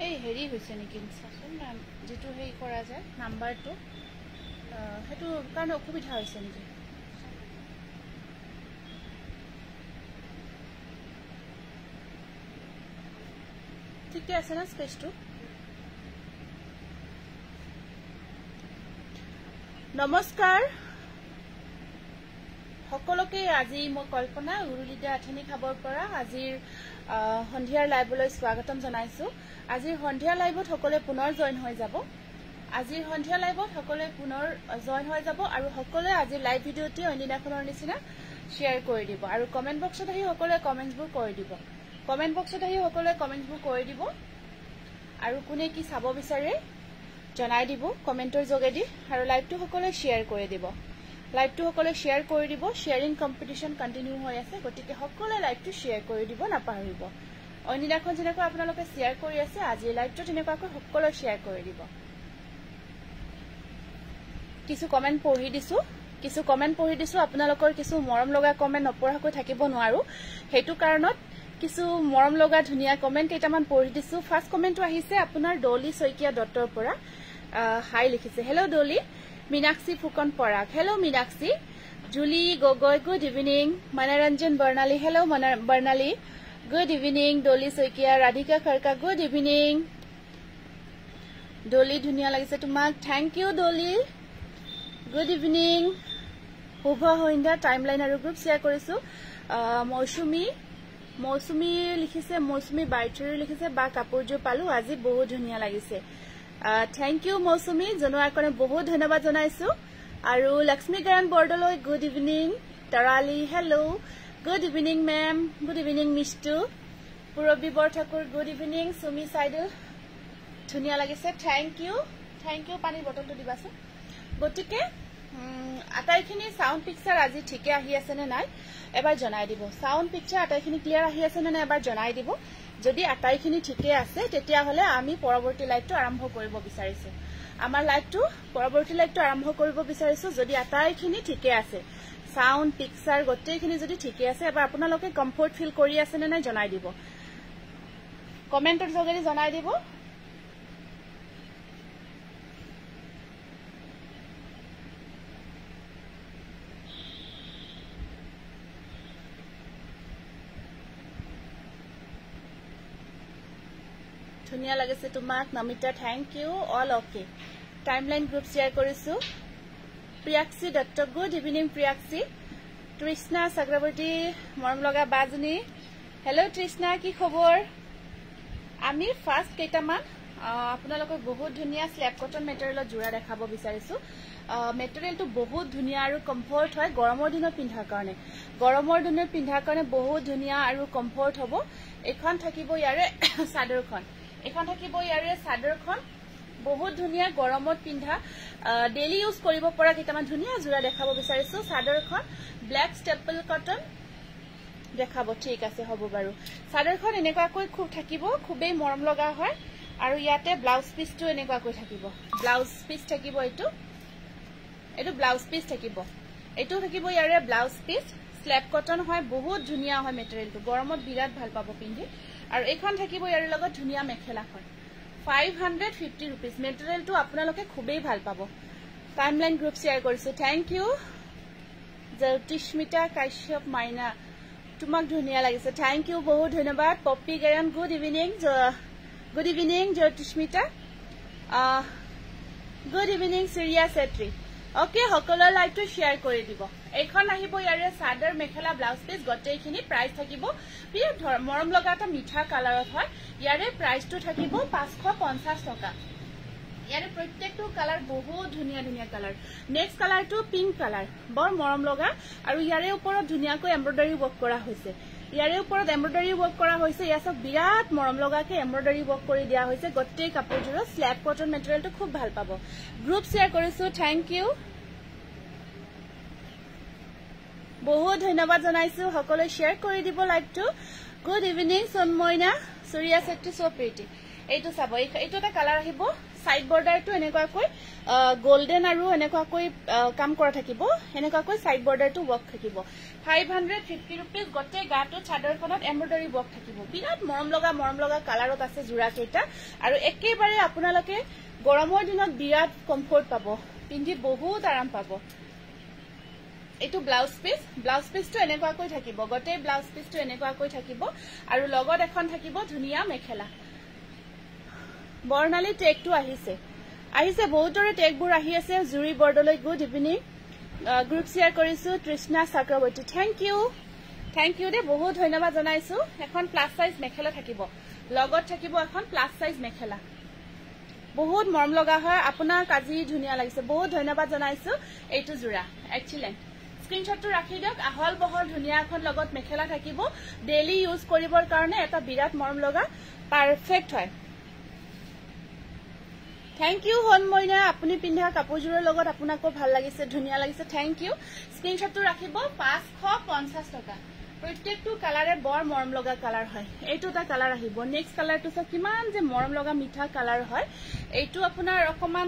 এই হেৰি হৈছে নেকি চাচোন যেটো হেৰি কৰা যায় নাম্বাৰটো হেতু কাৰণ অসুবিধা হৈছে নেকি ঠিকে আছে না স্পেচটো নমস্কাৰ সকলোকে আজি মই কল্পনা উৰুলিতে আঠনি খাবৰ পৰা আজিৰ সন্ধিয়াৰ লাইভলৈ স্বাগতম জনাইছো আজিৰ সন্ধিয়া লাইভত সকলোৱে পুনৰ জয়েন হৈ যাব আজিৰ সন্ধিয়া লাইভত সকলোৱে পুনৰ জয়েন হৈ যাব আৰু সকলোৱে আজি লাইভ ভিডিওটি অন্যদিনাখনৰ নিচিনা শেয়াৰ কৰি দিব আৰু কমেন্ট বক্সত আহি সকলোৱে কমেন্টবোৰ কৰি দিব কমেন্ট বক্সত আহি সকলোৱে কমেন্টবোৰ কৰি দিব আৰু কোনে কি চাব বিচাৰে জনাই দিব কমেন্টৰ যোগেদি আৰু লাইভটো সকলোৱে শেয়াৰ কৰি দিব লাইভটো সকলোৱে শেয়াৰ কৰি দিব শেয়াৰিং কম্পিটিশন কন্টিনিউ হৈ আছে গতিকে সকলোৱে লাইভটো শেয়াৰ কৰি দিব নাপাহৰিব অন্যদিনাখন যেনেকৈ আপোনালোকে শেয়াৰ কৰি আছে আজি লাইভটো তেনেকৈ সকলোৱে শেয়াৰ কৰি দিব কিছু কমেন্ট পঢ়ি দিছো আপোনালোকৰ কিছু মৰম লগা কমেন্ট নপঢ়াকৈ থাকিব নোৱাৰো হেতু কাৰণত কিছু মৰম লগা ধুনিয়া কমেন্ট কেইটামান পঢ়ি দিছো ফাৰ্স্ট কমেন্টটো আহিছে আপোনাৰ ডলি সৈকিয়া ডটৰ পৰা হাই লিখিছে হেল্ল ডলি मीनाक्षी फुकन पराग हेलो मीनाक्षी जुली गोगोई गुड इवनिंग मनोरंजन बर्णाली हेलो बर्णाली गुड इवनिंग डोली सैकिया राधिका खरका गुड इवनिंग डोली धुनिया लागिसे तुमाक थैंक यू डोली गुड इवनिंग शुभ सन्ध्या टाइमलाइन और ग्रुप शेयर करिसु मौसुमी लिखिसे मौसुमी बाइचरी लिखिसे बा कापुरजो पालु আজি बहुत धुनिया लागिसे थैंक यू मौसुमी जनोৱাৰ কাৰণে বহুত ধন্যবাদ জনাইছো আৰু Lakshmikaran Bordoloi good evening Tarali hello good evening ma'am good evening Mishtu Purabi Borthakur good evening Sumi Saidul ধুনিয়া লাগিছে থ্যাংক ইউ পানীৰ বটলটো দিবাছো গটিকে আটাইখিনি সাউন্ড পিকচাৰ আজি ঠিকে আহি আছে নে নাই এবাৰ জনাই দিব সাউন্ড পিকচাৰ আটাইখিনি ক্লিয়াৰ আহি আছে নে নাই এবাৰ জনাই দিব যদি আটাইখিনি ঠিকে আছে তেতিয়া হলে আমি পৰৱৰ্তী লাইভটো আৰম্ভ কৰিব বিচাৰিছো আমাৰ লাইভটো পৰৱৰ্তী লাইভটো আৰম্ভ কৰিব বিচাৰিছো যদি আটাইখিনি ঠিকে আছে সাউন্ড পিকচাৰ গটেইখিনি যদি ঠিকে আছে এবাৰ আপোনালোকে কমফৰ্ট ফিল কৰি আছে নে নাই জনাই দিব কমেন্টৰ যোগেদি জনাই দিব ধুনিয়া লাগিছে তোমাক Namita thank you all okay timeline group share কৰিছো প্ৰিয়াক্ষী দত্ত গুড ইভিনিং প্ৰিয়াক্ষী তৃষ্ণা চক্ৰৱৰ্তী মৰম লগা বাজনী হেল্ল তৃষ্ণা কি খবৰ আমি ফাৰ্স্ট কেইটামান আপোনালোকক বহুত ধুনিয়া স্ল্যাব কটন মেটেৰিয়েলত জোৰা দেখাব বিচাৰিছো মেটেৰিয়েলটো বহুত ধুনিয়া আৰু কমফৰ্ট হয় গৰমৰ দিনত পিন্ধাৰ কাৰণে বহুত ধুনিয়া আৰু কমফৰ্ট হ'ব এখন থাকিব ইয়াৰে চাদৰখন বহুত ধুনিয়া গৰমত পিন্ধা ডেইলি ইউজ কৰিব পৰা কেইটামান ধুনিয়া জোৰা দেখাব বিচাৰিছো চাদৰখন ব্ল্যাক ষ্টেপল কটন দেখাব ঠিক আছে হ'ব বাৰু চাদৰখন এনেকুৱাকৈ খুব থাকিব খুবেই মৰম লগা হয় আৰু ইয়াতে ব্লাউজ পিসটো এনেকুৱাকৈ থাকিব ব্লাউজ পিস থাকিব এটো ব্লাউজ পিস থাকিব ইয়াৰে ব্লাউজ পিস স্ল্যাব কটন হয় বহুত ধুনিয়া হয় মেটেৰিয়েলটো গৰমত বিৰাট ভাল পাব পিন্ধি আৰু এখন থাকিব ইয়াৰে লগত ধুনিয়া মেখেলাখন 550 रुपीस মেটেৰিয়েলটো আপোনালোকে খুবেই ভাল পাব টাইমলাইন গ্ৰুপ শেয়াৰ কৰিছো থ্যাংক ইউ জ্যোতিস্মিতা কাশ্যপ মাইনা তোমাক ধুনিয়া লাগিছে থ্যাংক ইউ বহুত ধন্যবাদ Popi Gayan good evening Jyotismita good evening Siriya Chetri okay সকলোৱে লাইভটো শেয়াৰ কৰি দিব এখন আহিব ইয়াৰে সাদৰ মেখেলা ব্লাউজ পিস গটেইখিনি প্ৰাইস থাকিব বিৰাট মৰম লগা এটা মিঠা কালাৰত হয় ইয়াৰে প্ৰাইসটো থাকিব 550 টকা ইয়াৰে প্ৰত্যেকটো কালাৰ বহুত ধুনিয়া কালাৰ নেক্সট কালাৰটো পিংক কালাৰ বৰ মৰম লগা আৰু ইয়াৰে ওপৰত ধুনিয়াকৈ এমব্ৰয়ডাৰী ওয়াৰ্ক কৰা হৈছে ইয়াত সব বিৰাট মৰম লগাকে এমব্ৰয়ডাৰী ওয়াৰ্ক কৰি দিয়া হৈছে গটেই কাপোৰযোৰ স্ল্যাব কটন মেটেৰিয়েলটো খুব ভাল পাব গ্ৰুপ শেয়াৰ কৰিছো থ্যাংক ইউ বহুত ধন্যবাদ জনাইছো সকলোৱে শেয়াৰ কৰি দিব লাইভটো good evening Sanmoyna Surya Shetty so pretty এইটো চাব এইটো এটা কালাৰ আহিব সাইড বৰ্ডাৰটো এনেকুৱাকৈ গোল্ডেন আৰু এনেকুৱাকৈ কাম কৰা থাকিব এনেকুৱাকৈ সাইড বৰ্ডাৰটো ৱৰ্ক থাকিব 550 रुपीस গটে গাটো চাদৰখনত এমব্ৰয়ডাৰী ৱৰ্ক থাকিব বিৰাট মৰম লগা কালাৰত আছে জোৰা কেইটা আৰু একেবাৰে আপোনালোকে গৰমৰ দিনত বিৰাট কমফৰ্ট পাব পিন্ধি বহুত আৰাম পাব এটো ব্লাউজ পিসটো এনেকুৱাকৈ থাকিব গটে ব্লাউজ পিসটো এনেকুৱাকৈ থাকিব আৰু লগত এখন থাকিব ধুনিয়া মেখেলা বৰ্ণালী টেগটো আহিছে বহুতৰে টেগবোৰ আহি আছে জুৰি বৰ্ডলৈ গুড ইভিনিং গ্ৰুপ শেয়াৰ কৰিছো তৃষ্ণা চক্ৰৱৰ্তী থ্যাংক ইউ দে বহুত ধন্যবাদ জনাইছো এখন প্লাস সাইজ মেখেলা থাকিব লগত থাকিব এখন প্লাস সাইজ মেখেলা বহুত মৰম লগা হয় আপোনাৰ কাজি ধুনিয়া লাগিছে বহুত ধন্যবাদ জনাইছো এইটো জোৰা এক্সিলেন্ট স্ক্ৰিনশ্বটটো ৰাখি দিয়ক আহল বহল ধুনিয়া এখন লগত মেখেলা থাকিব ডেইলি ইউজ কৰিবৰ কাৰণে এটা বিৰাট মৰম লগা পাৰফেক্ট হয় থ্যাংক ইউ হনমইনা আপুনি পিন্ধা কাপোৰজোৰৰ লগত আপোনাকো ভাল লাগিছে ধুনিয়া লাগিছে থ্যাংক ইউ স্ক্ৰিনশ্বটটো ৰাখিব 550 টকা প্ৰত্যেকটো কালাৰে বৰ মৰম লগা কালাৰ হয় এইটো এটা কালাৰ আহিব নেক্সট কালাৰটো সব কিমান যে মৰম লগা মিঠা কালাৰ হয় এইটো আপোনাৰ অকমান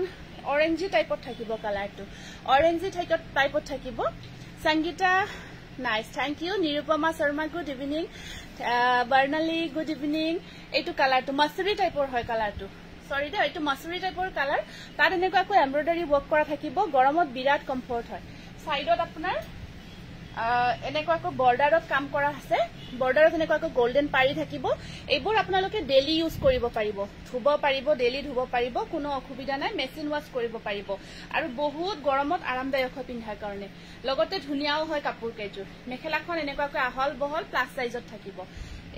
অৰেঞ্জি টাইপত থাকিব কালাৰটো অৰেঞ্জি টাইপত থাকিব Sangita nice thank you Nirupama Sharma good evening Barnali good evening এইটো কালাৰটো মাছুৰী টাইপৰ হয় কালাৰটো সৰি দে এইটো মাছুৰী টাইপৰ কালাৰ তাত এনেকুৱাকৈ এমব্ৰয়ডাৰী ৱৰ্ক কৰা থাকিব গৰমত বিৰাট কমফৰ্ট হয় সাইডত আপোনাৰ এনেকুৱাকৈ বৰ্ডাৰত কাম কৰা আছে বৰ্ডাৰত এনেকুৱাকৈ গোল্ডেন পাৰি থাকিব এইবোৰ আপোনালোকে ডেইলি ইউজ কৰিব পাৰিব ধুব পাৰিব ডেইলি ধুব পাৰিব কোনো অসুবিধা নাই মেচিন ওয়াশ কৰিব পাৰিব আৰু বহুত গৰমত আৰামদায়ক হয় পিন্ধাৰ কাৰণে লগতে ধুনিয়াও হয় কাপোৰ কেইযোৰ মেখেলাখন এনেকুৱাকৈ আহল বহল প্লাস সাইজত থাকিব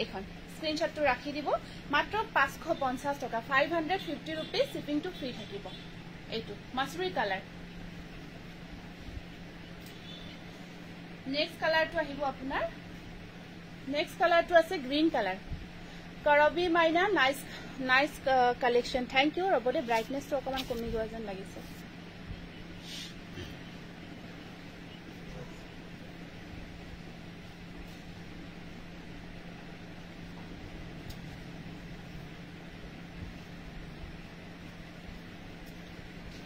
এখন স্ক্ৰিনশ্বটটো ৰাখি দিব মাত্ৰ 550 টকা 550 रुपीस শিপিং টু ফ্ৰী থাকিব এইটো মাছুৰী কালাৰ নেক্সট কালাৰটো আহিব আপোনাৰ নেক্সট কালাৰটো আছে গ্ৰীন কালাৰ কৰবি মাইনা নাইস কালেকশন থ্যাংক ইউ ৰবদে ব্ৰাইটনেছটো অকমান কমি গৈ যেন লাগিছে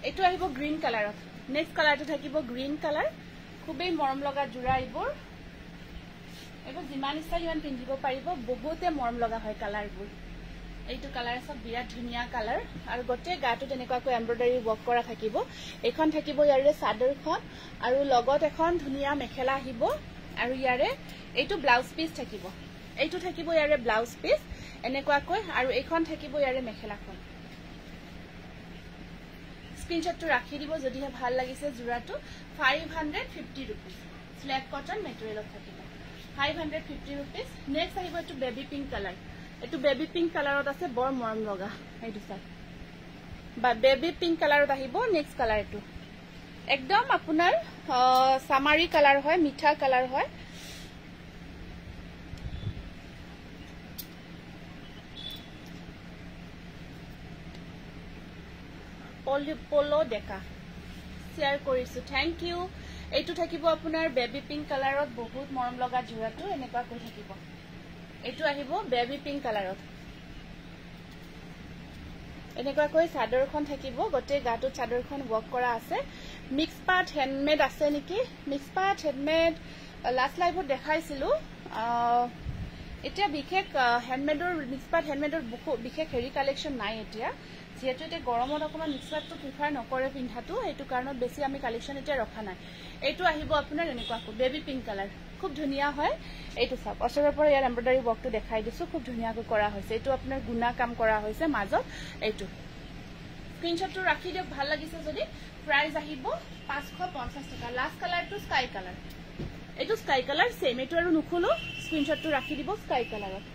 এইটো আহিব গ্ৰীন কালাৰত নেক্সট কালাৰটো থাকিব গ্ৰীন কালাৰ খুবেই মৰম লগা জোৰা এইবোৰ যিমান ইচ্ছা সিমান পিন্ধিব পাৰিব বহুতে মৰম লগা হয় কালাৰবোৰ এইটো কালাৰ সব বিৰাট ধুনিয়া কালাৰ আৰু গটে গাটো তেনেকুৱাকৈ এমব্ৰয়ডাৰী ৱৰ্ক কৰা থাকিব এখন থাকিব ইয়াৰে চাদৰখন আৰু লগত এখন ধুনিয়া মেখেলা আহিব আৰু ইয়াৰে এইটো ব্লাউজ পিস থাকিব এইটো থাকিব ইয়াৰে ব্লাউজ পিস এনেকুৱাকৈ আৰু এইখন থাকিব ইয়াৰে মেখেলাখন স্ক্ৰিনশ্বটটো ৰাখি দিব যদিহে ভাল লাগিছে জোৰাটো 550 रुपीस স্ল্যাব কটন মেটেৰিয়েলত থাকিব 550 रुपीस নেক্সট আহিব এইটো বেবি পিংক কালাৰ এইটো বেবি পিংক কালাৰত আছে বৰ মৰম লগা এইটো চাই বা বেবি পিংক কালাৰত আহিব নেক্সট কালাৰটো একদম আপোনাৰ সামাৰী কালাৰ হয় মিঠা কালাৰ হয় পলো ডেকা শেয়াৰ কৰিছো থ্যাংক ইউ এইটো থাকিব আপোনাৰ বেবি পিংক কালাৰত বহুত মৰম লগা জোৰাটো এনেকুৱা কৈ থাকিব এইটো আহিব বেবি পিংক কালাৰত এনেকুৱা কৈ চাদৰখন থাকিব গটে গাটো চাদৰখন ৱৰ্ক কৰা আছে মিক্স পাৰ্ট হ্যান্ডমেড আছে নেকি মিক্স পাৰ্ট হ্যান্ডমেড লাষ্ট লাইভত দেখাইছিলো এতিয়া বিশেষ হ্যান্ডমেডৰ মিক্স পাৰ্ট হ্যান্ডমেডৰ বিশেষ হেৰি কালেকশন নাই এতিয়া যেহেতু এটা গৰমত অকমান মিক্স পাৰ্টটো প্ৰিফাৰ নকৰে পিন্ধাটো এইটো কাৰণত বেছি আমি কালেকশন এতিয়া ৰখা নাই এইটো আহিব আপোনাৰ এনেকুৱা বেবি পিংক কালাৰ খুব ধুনিয়া হয় এইটো সব অসৰৰ পৰা ইয়াৰ এমব্ৰয়ডাৰী ৱৰ্কটো দেখাই দিছো খুব ধুনিয়াকৈ কৰা হৈছে এইটো আপোনাৰ গুণা কাম কৰা হৈছে মাজত এইটো স্ক্ৰিনশ্বটটো ৰাখি দিয়ক ভাল লাগিছে যদি প্ৰাইস আহিব 550 টকা লাষ্ট কালাৰটো স্কাই কালাৰ এইটো স্কাই কালাৰ সেম এইটো আৰু নুখুলো স্ক্ৰিনশ্বটটো ৰাখি দিব স্কাই কালাৰত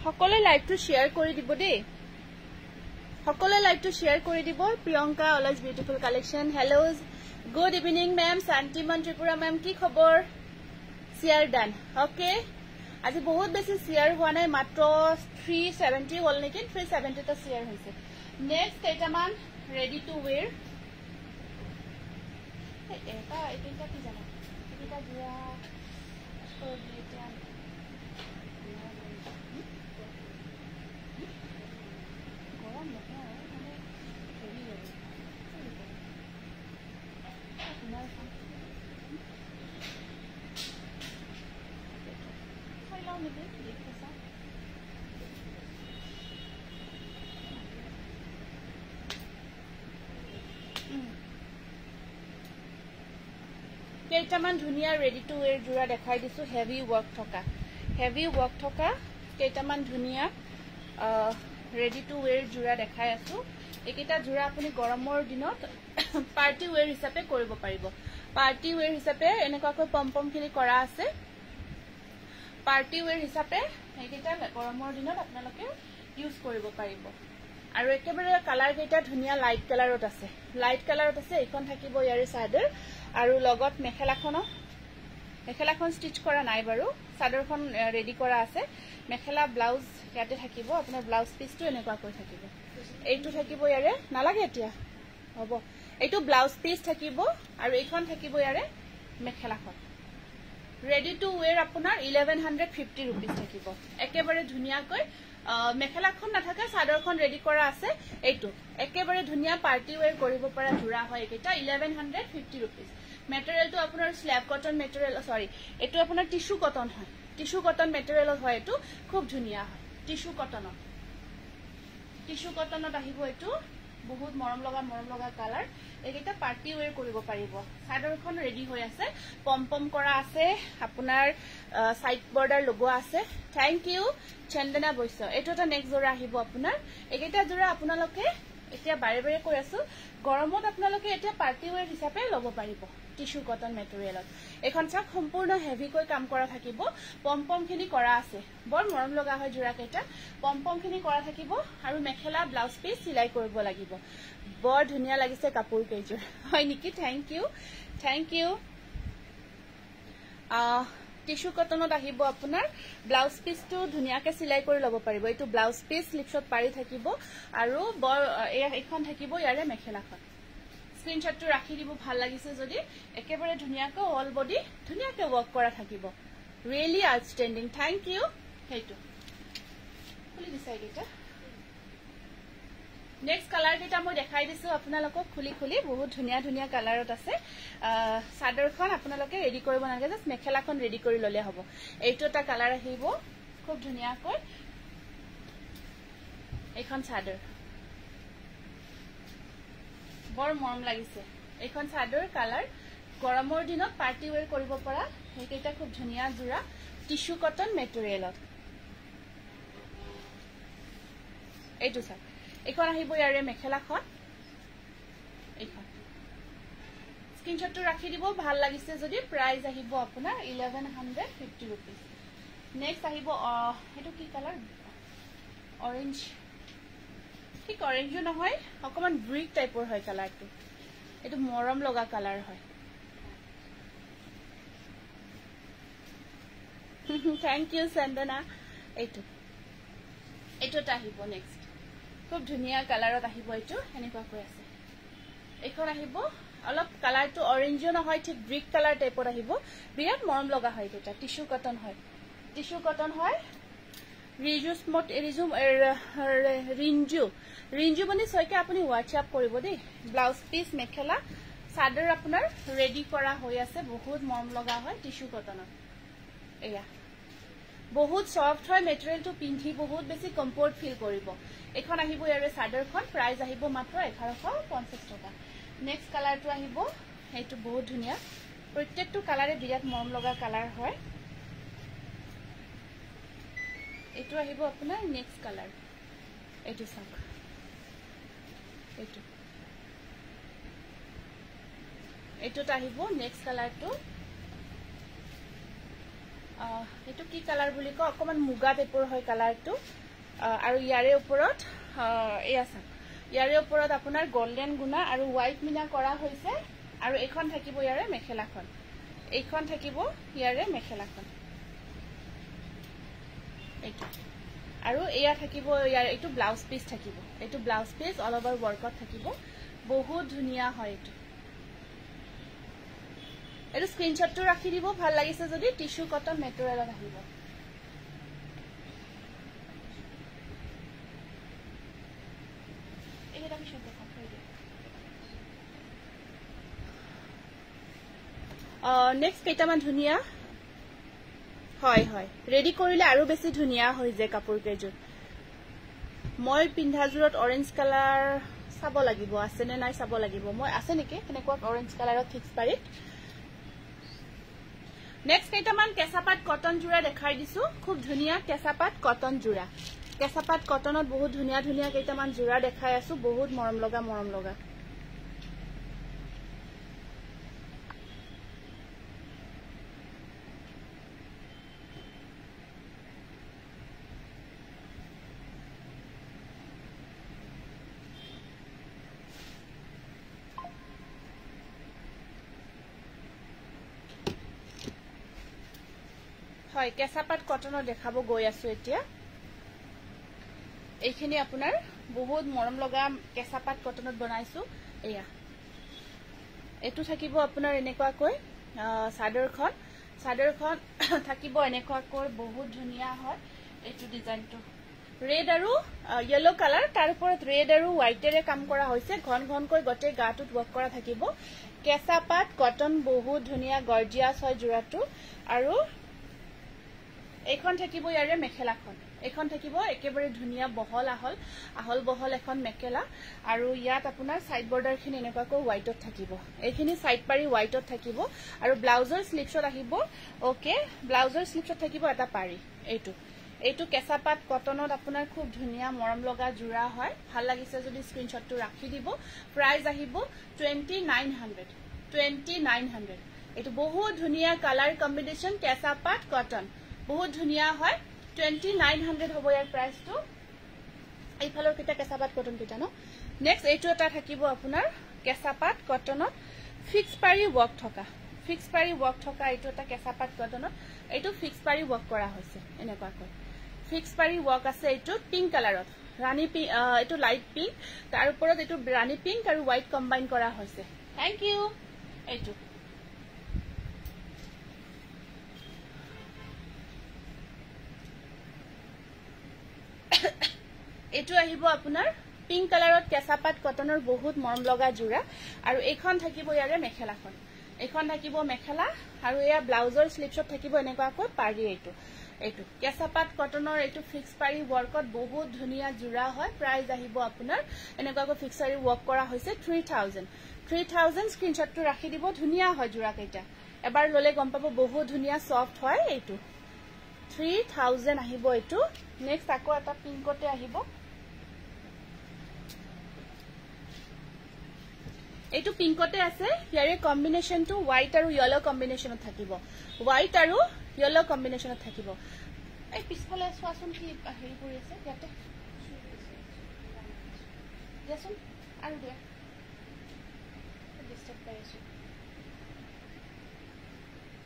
সকলে লাইভটো শেয়াৰ কৰি দিব দেই সকলে লাইভটো শেয়াৰ কৰি দিব Priyanka always beautiful collection hello good evening ma'am Shantimon Tripura ma'am কি খবৰ Share done. Okay. আজি বহুত বেছি শেয়াৰ হোৱা নাই মাত্ৰ 370 হ'ল নেকি 370 টা শেয়াৰ হৈছে নেক্সট কেইটামান ৰেডি টু ওয়্যাৰ এটা এটা কি জানা এটা দিয়া গৰম নহয় মানে হেভি হয় কেইটামান ধুনিয়া ৰেডি টু ওয়্যাৰ জোৰা দেখাই দিছো হেভি ওয়াৰ্ক থকা কেইটামান ধুনিয়া ৰেডি টু ওয়্যাৰ জোৰা দেখাই আছো একেটা জোৰা আপুনি গৰমৰ দিনত পাৰ্টি ওয়্যাৰ হিচাপে কৰিব পাৰিব পাৰ্টি ওয়্যাৰ হিচাপে এনেকুৱাকৈ পম্পম খিনি কৰা আছে পাৰ্টি ওয়্যাৰ হিচাপে একেটা গৰমৰ দিনত আপোনালোকে ইউজ কৰিব পাৰিব আৰু একেবাৰে কালাৰ কেইটা ধুনিয়া লাইট কালাৰত আছে এইখন থাকিব ইয়াৰে চাদৰ আৰু লগত মেখেলাখন ষ্টিচ কৰা নাই বাৰু চাদৰখন ৰেডি কৰা আছে মেখেলা ব্লাউজ ইয়াতে থাকিব আপোনাৰ ব্লাউজ পিসটো এনেকুৱা কৈ থাকিব এইটো থাকিব ইয়াৰে নালাগে এতিয়া হ'ব এইটো ব্লাউজ পিস থাকিব আৰু এইখন থাকিব ইয়াৰে মেখেলাখন ৰেডি টু ওয়্যাৰ আপোনাৰ 1150 रुपीस থাকিব একেবাৰে ধুনিয়াকৈ মেখেলাখন নাথাকে চাদৰখন ৰেডি কৰা আছে এইটো একেবাৰে ধুনিয়া পাৰ্টি ওয়্যাৰ কৰিব পৰা জোৰা হয় এটা 1150 रुपीस মেটেৰিয়েলটো আপোনাৰ স্ল্যাব কটন মেটেৰিয়েল সৰি এটো আপোনাৰ টিস্যু কটন হয় টিস্যু কটন মেটেৰিয়েল হয় এটো খুব ধুনিয়া হয় টিস্যু কটনত আহিব এটো বহুত মৰম লগা কালাৰ এইটা পাৰ্টি ওয়্যাৰ কৰিব পাৰিব চাদৰখন ৰেডি হৈ আছে পম্পম কৰা আছে আপোনাৰ সাইড বৰ্ডাৰ লগোৱা আছে থ্যাংক ইউ চন্দনা বৈশ্য এটো এটা নেক্সট জোৰা আহিব আপোনাৰ এইটা জোৰা আপোনালোকে এতিয়া বাৰে কৈ আছো গৰমত আপোনালোকে এতিয়া পাৰ্টি ওয়্যাৰ হিচাপে ল'ব পাৰিব টিস্যু কটন মেটেৰিয়েলত এখন চাক সম্পূৰ্ণ হেভি কৈ কাম কৰা থাকিব পম্পম খিনি কৰা আছে বৰ মৰম লগা হয় জোৰা কেইটা পম্পম খিনি কৰা থাকিব আৰু মেখেলা ব্লাউজ পিস সিলাই কৰিব লাগিব বৰ ধুনিয়া লাগিছে কাপোৰ কেইজোৰ হয় নেকি থ্যাংক ইউ টিস্যু কটনত আহিব আপোনাৰ ব্লাউজ পিসটো ধুনিয়াকে সিলাই কৰি ল'ব পাৰিব এইটো ব্লাউজ পিস স্লিপছত পাৰি থাকিব আৰু বৰ এইখন থাকিব ইয়াৰে মেখেলাখন স্ক্ৰিনশ্বটটো ৰাখি দিব ভাল লাগিছে যদি একেবাৰে ধুনিয়াকৈ অল বডি ধুনিয়াকৈ ওয়াৰ্ক কৰা থাকিব ৰিয়েলি আউটস্ট্যান্ডিং থ্যাংক ইউ হেইটো খুলি দিছে এইটা নেক্সট কালাৰ কেইটা মই দেখাই দিছো আপোনালোকক খুলি বহুত ধুনিয়া কালাৰত আছে চাদৰখন আপোনালোকে ৰেডি কৰিব নালাগে জাস্ট মেখেলাখন ৰেডি কৰি ললে হ'ব এইটো এটা কালাৰ আহিব খুব ধুনিয়াকৈ এইখন চাদৰ বৰ মৰম লাগিছে এইখন চাদৰ কালাৰ গৰমৰ দিনত পাৰ্টি ওয়্যাৰ কৰিব পৰা এইকেইটা খুব ধুনিয়া জোৰা টিস্যু কটন মেটেৰিয়েলত এইটো চাওক এইখন আহিব ইয়াৰে মেখেলাখন এইখন স্ক্ৰিনশ্বটটো ৰাখি দিব ভাল লাগিছে যদি প্ৰাইস আহিব আপোনাৰ 1150 रुपीस নেক্সট আহিব এটো কি কালাৰ অৰেঞ্জ ঠিক অৰেঞ্জো নহয় অকমান ব্ৰিক টাইপৰ হয় কালাৰটো এটো মৰম লগা কালাৰ হয় থ্যাংক ইউ চন্দনা এইটো আহিব নেক্সট খুব ধুনিয়া কালাৰত আহিব এইটো এনেকুৱা কৈ আছে এখন আহিব অলপ কালাৰটো অৰেঞ্জো নহয় ঠিক ব্ৰিক কালাৰ টাইপৰ আহিব বিৰাট মৰম লগা হয় এটা টিস্যু কটন হয় ৰিজু স্মট ৰিঞ্জু মানে সৈকে আপুনি হোৱাটসঅ্যাপ কৰিব দেই ব্লাউজ পিস মেখেলা চাদৰ আপোনাৰ ৰেডি কৰা হৈ আছে বহুত মৰম লগা হয় টিস্যু কটনত এয়া বহুত সফট হয় মেটেৰিয়েলটো পিন্ধি বহুত বেছি কমফৰ্ট ফিল কৰিব এখন আহিব ইয়াৰে চাদৰখন প্ৰাইস আহিব মাত্ৰ 1150 টকা নেক্সট কালাৰটো আহিব এইটো বহুত ধুনিয়া প্ৰত্যেকটো কালাৰে বিৰাট মৰম লগা কালাৰ হয় এইটো আহিব আপোনাৰ নেক্সট কালাৰ এইটো চাওক এইটোত আহিব নেক্সট কালাৰটো এইটো কি কালাৰ বুলি কয় অকমান মুগা টাইপৰ হয় কালাৰটো আৰু ইয়াৰে ওপৰত এয়া চাওক ইয়াৰে ওপৰত আপোনাৰ গোল্ডেন গুনা আৰু হোৱাইট মিনা কৰা হৈছে আৰু এখন থাকিব ইয়াৰে মেখেলাখন এইখন থাকিব ইয়াৰে মেখেলাখন এইটো আৰু এয়া থাকিব ইয়াৰ এইটো ব্লাউজ পিস থাকিব এইটো ব্লাউজ পিস অল ওভাৰ ওয়াৰ্কত থাকিব বহুত ধুনিয়া হয় এইটো এটো স্ক্ৰিনশটটো ৰাখি দিব ভাল লাগিছে যদি টিস্যু কটন মেটেৰিয়েলত আহিব এটা আমি শব্দ কথা দিই নেক্সট কেইটামান ধুনিয়া হয় হয় ৰেডি কৰিলে আৰু বেছি ধুনিয়া হৈ যায় কাপোৰ কেজুৰ মই পিন্ধাজুৰত অৰেঞ্জ কালাৰ চাব লাগিব আছে নে নাই চাব লাগিব মই আছে নেকি এনেকুৱা অৰেঞ্জ কালাৰত ফিক্স পাৰি নেক্সট কেইটামান কেঁচাপাত কটন জোৰা দেখাই দিছো খুব ধুনিয়া কেঁচাপাত কটন জোৰা কেঁচাপাত কটনত বহুত ধুনিয়া ধুনিয়া কেইটামান জোৰা দেখাই আছো বহুত মৰম লগা হয় কেঁচাপাত কটনৰ দেখাব গৈ আছো এতিয়া এইখিনি আপোনাৰ বহুত মৰম লগা কেঁচাপাত কটনত বনাইছো এয়া এটো থাকিব আপোনাৰ এনেকুৱাকৈ সাদৰখন থাকিব এনেকুৱাকৈ বহুত ধুনিয়া হয় এটো ডিজাইনটো ৰেড আৰু ইয়েলো কালাৰ তাৰ ওপৰত ৰেড আৰু হোৱাইটেৰে কাম কৰা হৈছে ঘন ঘনকৈ গটে গাটোত ওয়াৰ্ক কৰা থাকিব কেঁচাপাত কটন বহুত ধুনিয়া গৰ্জিয়াস হয় জোৰাটো আৰু এইখন থাকিব ইয়াৰে মেখেলাখন এইখন থাকিব একেবাৰে ধুনিয়া বহল আহল বহল এখন মেখেলা আৰু ইয়াত আপোনাৰ সাইড বৰ্ডাৰখিনি এনেকুৱাকৈ হোৱাইটত থাকিব এইখিনি সাইড পাৰি হোৱাইটত থাকিব আৰু ব্লাউজৰ স্লিপছত আহিব ওকে ব্লাউজৰ স্লিপছত থাকিব এটা পাৰি এইটো কেঁচাপাত কটনত আপোনাৰ খুব ধুনিয়া মৰম লগা জোৰা হয় ভাল লাগিছে যদি স্ক্ৰিনশ্বটটো ৰাখি দিব প্ৰাইস আহিব 2900 এইটো বহুত ধুনিয়া কালাৰ কম্বিনেশন কেঁচাপাত কটন বহুত ধুনিয়া হয় 2900 হ'ব ইয়াৰ প্ৰাইসটো এই ফলৰ কিটা কেঁচাপাত কটন কিটা ন নেক্সট এইটো এটা থাকিব আপোনাৰ কেঁচাপাত কটনত ফিক্স পাৰি ওয়াৰ্ক থকা এইটো এটা কেঁচাপাত কটনত এইটো ফিক্স পাৰি ওয়াৰ্ক কৰা হৈছে এনেকুৱাকৈ ফিক্স পাৰি ওয়াৰ্ক আছে এইটো পিংক কালাৰত ৰাণী পিংক এইটো লাইট পিংক তাৰ ওপৰত এইটো ৰাণী পিংক আৰু হোৱাইট কম্বাইন কৰা হৈছে থ্যাংক ইউ এইটো এটো আহিব আপোনাৰ পিংক কালাৰত কেঁচাপাত কটনৰ বহুত মৰম লগা জোৰা আৰু এইখন থাকিব ইয়াৰে মেখেলাখন এইখন থাকিব মেখেলা আৰু এয়া ব্লাউজৰ স্লিপছত থাকিব এনেকুৱাকৈ পাৰি এইটো কেঁচাপাত কটনৰ এইটো ফিক্স পাৰি ওয়াৰ্কত বহুত ধুনিয়া জোৰা হয় প্ৰাইস আহিব আপোনাৰ এনেকুৱাকৈ ফিক্স পাৰি ওয়াৰ্ক কৰা হৈছে 3000 স্ক্ৰিনশ্বটটো ৰাখি দিব ধুনিয়া হয় জোৰা কেইটা এবাৰ ললে গম পাব বহুত ধুনিয়া সফট হয় এইটো 3000 আহিব এইটো নেক্সট আকৌ এটা পিংকতে আহিব এইটো পিংকতে আছে ইয়াৰে কম্বিনেশনটো হোৱাইট আৰু ইয়েলো কম্বিনেশনত থাকিব হোৱাইট আৰু ইয়েলো কম্বিনেশনত থাকিব এই পিছফালে সোৱাচোন কি হেৰি কৰি আছে ইয়াতে দেচোন আৰু দিয়া ডিস্টাৰ্ব কৰি আছো